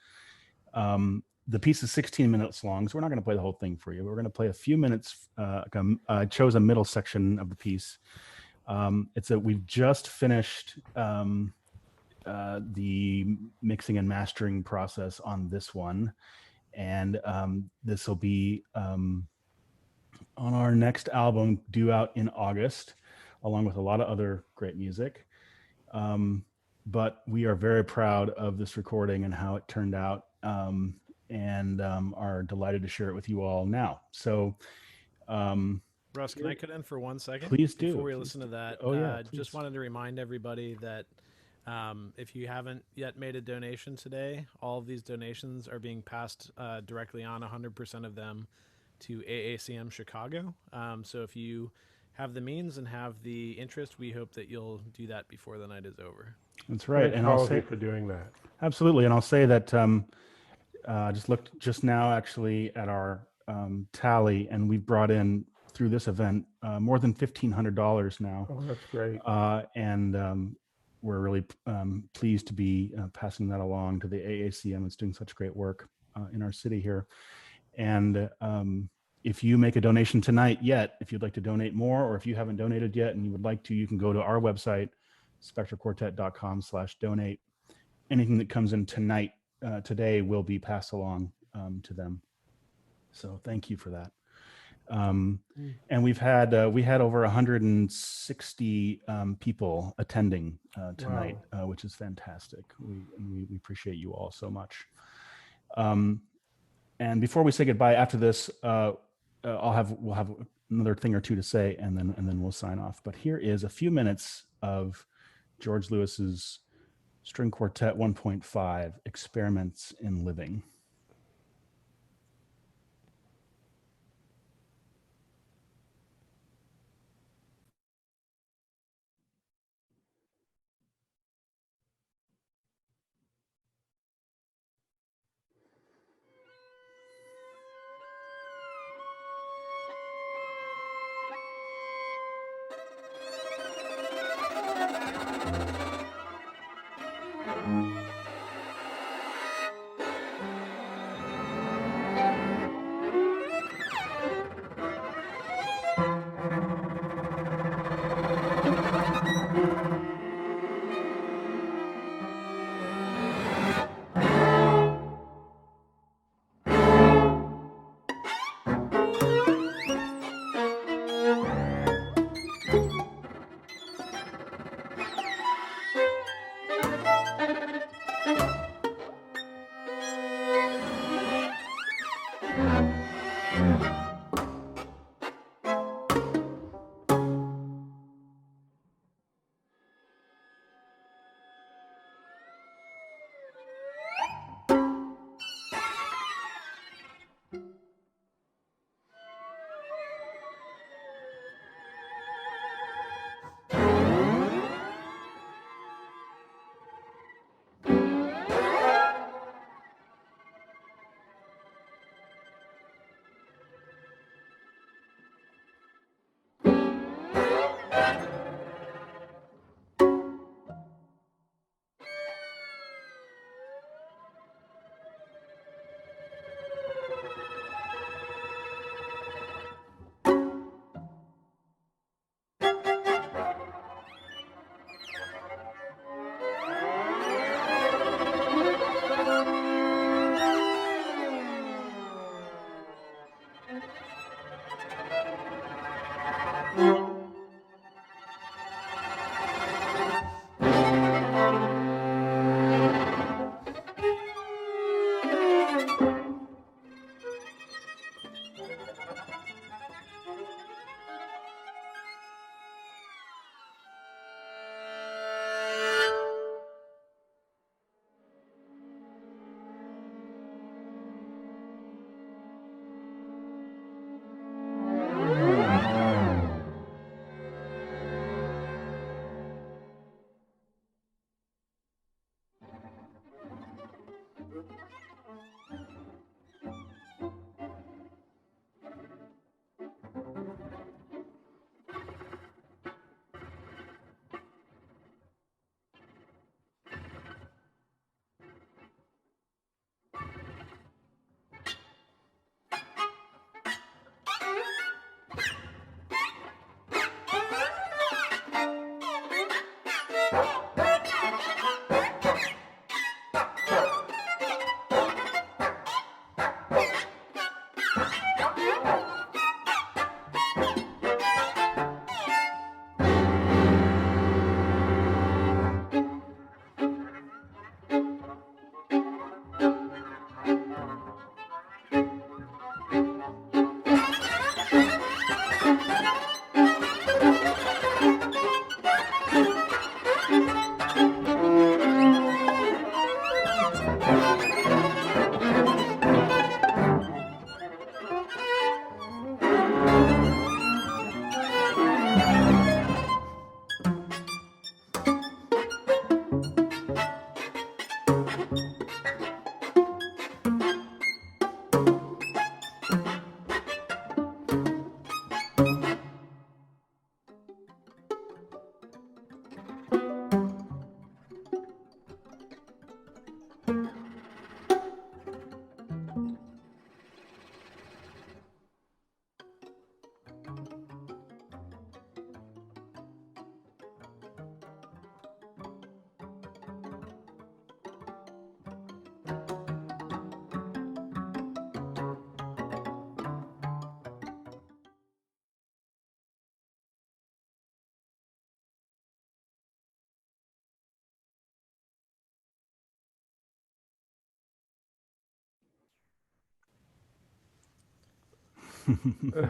The piece is 16 minutes long, so we're not going to play the whole thing for you. We're going to play a few minutes. I chose a middle section of the piece. It's that we've just finished the mixing and mastering process on this one, and this will be on our next album due out in August, along with a lot of other great music. But we are very proud of this recording and how it turned out, and are delighted to share it with you all now. So Russ, can I cut in for 1 second? Please do. Before we listen to that, just wanted to remind everybody that if you haven't yet made a donation today, all of these donations are being passed directly on, 100% of them, to AACM Chicago. So if you have the means and have the interest, we hope that you'll do that before the night is over. That's right. Thank all of you for doing that. Absolutely. And I'll say that just looked just now actually at our tally, and we've brought in through this event more than $1,500 now. Oh, that's great. And we're really pleased to be passing that along to the AACM. It's doing such great work in our city here. And if you make a donation tonight yet, if you'd like to donate more, or if you haven't donated yet and you would like to, you can go to our website, spectrequartet.com/donate. Anything that comes in tonight, today, will be passed along to them. So thank you for that. And we had over 160 people attending tonight, Wow. which is fantastic. We appreciate you all so much. And before we say goodbye, after this, we'll have another thing or two to say, and then we'll sign off. But here is a few minutes of George Lewis's String Quartet 1.5, Experiments in Living.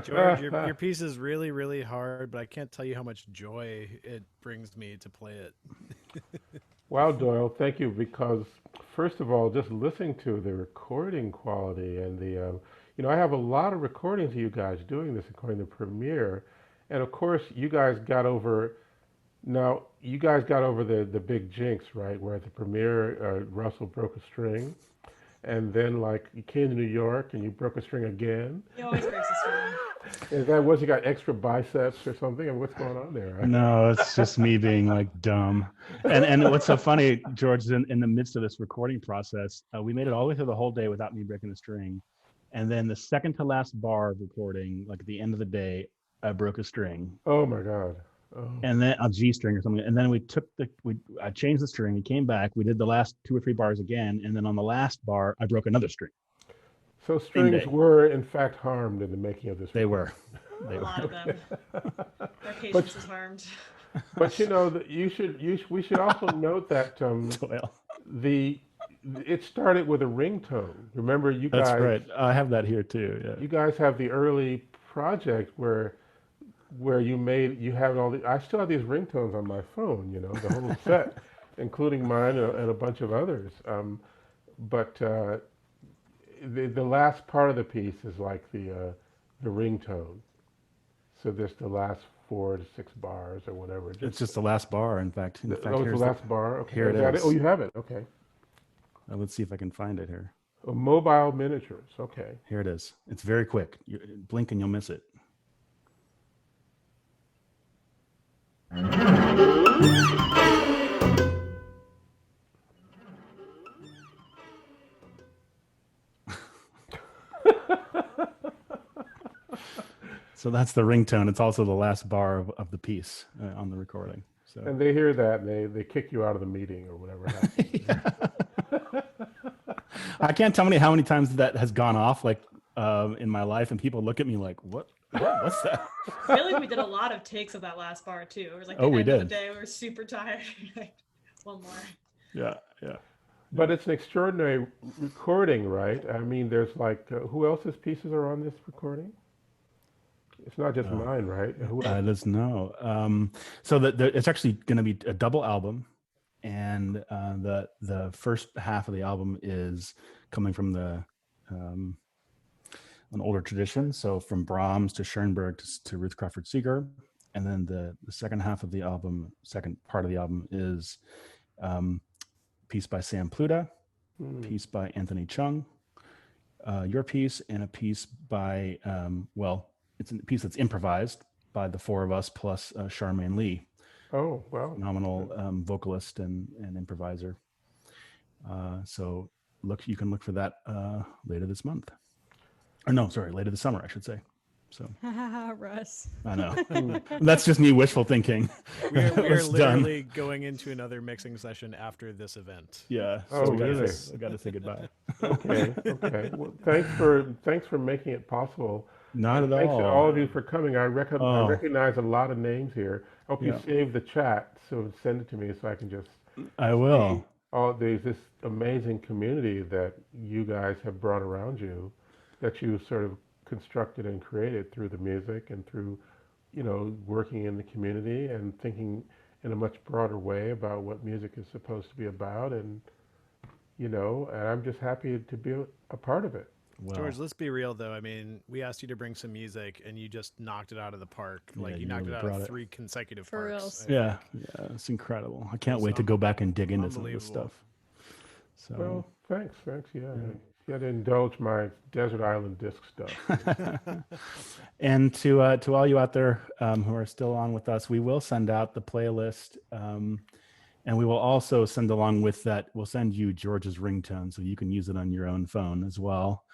George, your piece is really, really hard, but I can't tell you how much joy it brings me to play it. Wow, Doyle, thank you. Because first of all, just listening to the recording quality and I have a lot of recordings of you guys doing this, including the premiere, and of course, you guys got over. Now, you guys got over the big jinx, right? Where at the premiere, Russell broke a string, and then like you came to New York and you broke a string again. He always breaks a string. Is that was you got extra biceps or something? And what's going on there? Right? No, it's just me being like dumb. And what's so funny, George, is in the midst of this recording process, we made it all the way through the whole day without me breaking the string. And then the second to last bar of recording, like at the end of the day, I broke a string. Oh my God. Oh. And then a G string or something. And then I changed the string. We came back. We did the last 2 or 3 bars again. And then on the last bar, I broke another string. So strings were in fact harmed in the making of this. They were. A lot of them. Their patience was harmed. But we should also note that it started with a ringtone. Remember, you guys. That's right. I have that here too. Yeah. You guys have the early project where you have all the. I still have these ringtones on my phone. The whole set, including mine and a bunch of others. But the last part of the piece is like the ringtone. So there's the last 4 to 6 bars or whatever. It's just the last bar, in fact. It's the last bar? Okay. Here it is. Oh, you have it? Okay. Let's see if I can find it here. Oh, mobile miniatures. Okay. Here it is. It's very quick. You blink and you'll miss it. So that's the ringtone. It's also the last bar of the piece on the recording. So. And they hear that and they kick you out of the meeting or whatever happens. I can't tell how many times that has gone off in my life, and people look at me like, what's that? I feel like we did a lot of takes of that last bar too. It was like we end did. of the day, we were super tired. One more. Yeah. But it's an extraordinary recording, right? I mean, there's who else's pieces are on this recording? It's not just mine, right? There's no. So it's actually going to be a double album, and the first half of the album is coming from an older tradition. So from Brahms to Schoenberg to Ruth Crawford Seeger, and then the second half of the album, second part of the album is piece by Sam Pluta, piece by Anthony Chung, your piece, and a piece by it's a piece that's improvised by the 4 of us plus Charmaine Lee. Oh, wow. Phenomenal vocalist and improviser. So you can look for that later this month. Or no, sorry, later this summer, I should say. So Russ. I know. That's just me wishful thinking. We're literally going into another mixing session after this event. Yeah. So we got to say goodbye. Okay. Well, thanks for making it possible. Not at all. Thanks to all of you for coming. I recognize a lot of names here. I hope you save the chat, so send it to me so I can just. I will. There's this amazing community that you guys have brought around you, that you sort of constructed and created through the music and through, working in the community and thinking in a much broader way about what music is supposed to be about, and I'm just happy to be a part of it. Well, George, let's be real though. I mean, we asked you to bring some music, and you just knocked it out of the park. You knocked it out of 3 consecutive parks. Yeah, it's incredible. I can't wait to go back and dig into some of this stuff. So, well, thanks. Yeah. You had to indulge my desert island disc stuff. And to all you out there who are still on with us, we will send out the playlist, and we will also send along with that. We'll send you George's ringtone so you can use it on your own phone as well.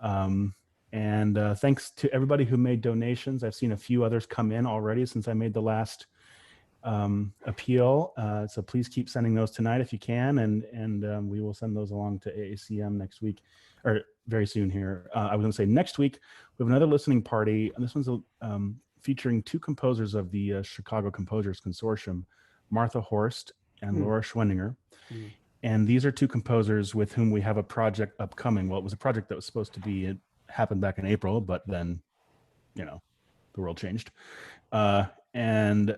And thanks to everybody who made donations. I've seen a few others come in already since I made the last appeal. So please keep sending those tonight if you can, and we will send those along to AACM next week, or very soon here. I was going to say next week we have another listening party, and this one's featuring 2 composers of the Chicago Composers Consortium, Martha Horst and Laura Schwendinger. And these are 2 composers with whom we have a project upcoming. Well, it was a project that was supposed to be, it happened back in April, but then you know, the world changed. And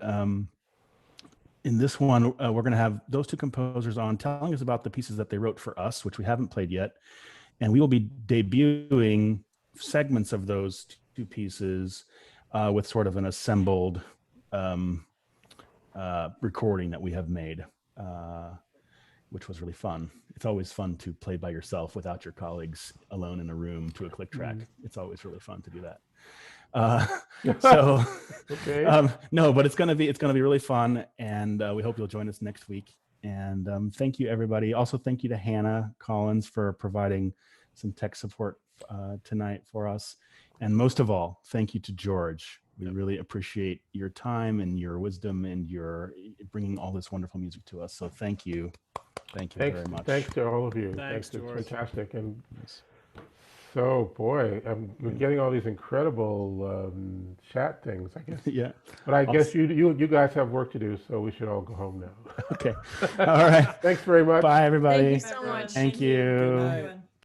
in this one, we're going to have those two composers on telling us about the pieces that they wrote for us, which we haven't played yet. And we will be debuting segments of those two pieces with sort of an assembled recording that we have made, which was really fun. It's always fun to play by yourself without your colleagues, alone in a room to a click track. It's always really fun to do that. So Okay. no, but it's gonna be really fun, and we hope you'll join us next week. And thank you, everybody. Also, thank you to Hannah Collins for providing some tech support tonight for us. And most of all, thank you to George. We really appreciate your time and your wisdom and your bringing all this wonderful music to us. So thank you. Thank you very much. Thanks to all of you. Thanks, George. It's fantastic. And so, boy, we're getting all these incredible chat things, I guess. Yeah. But I guess you guys have work to do, so we should all go home now. Okay. All right. Thanks very much. Bye, everybody. Thank you so much. Thank you. Good night.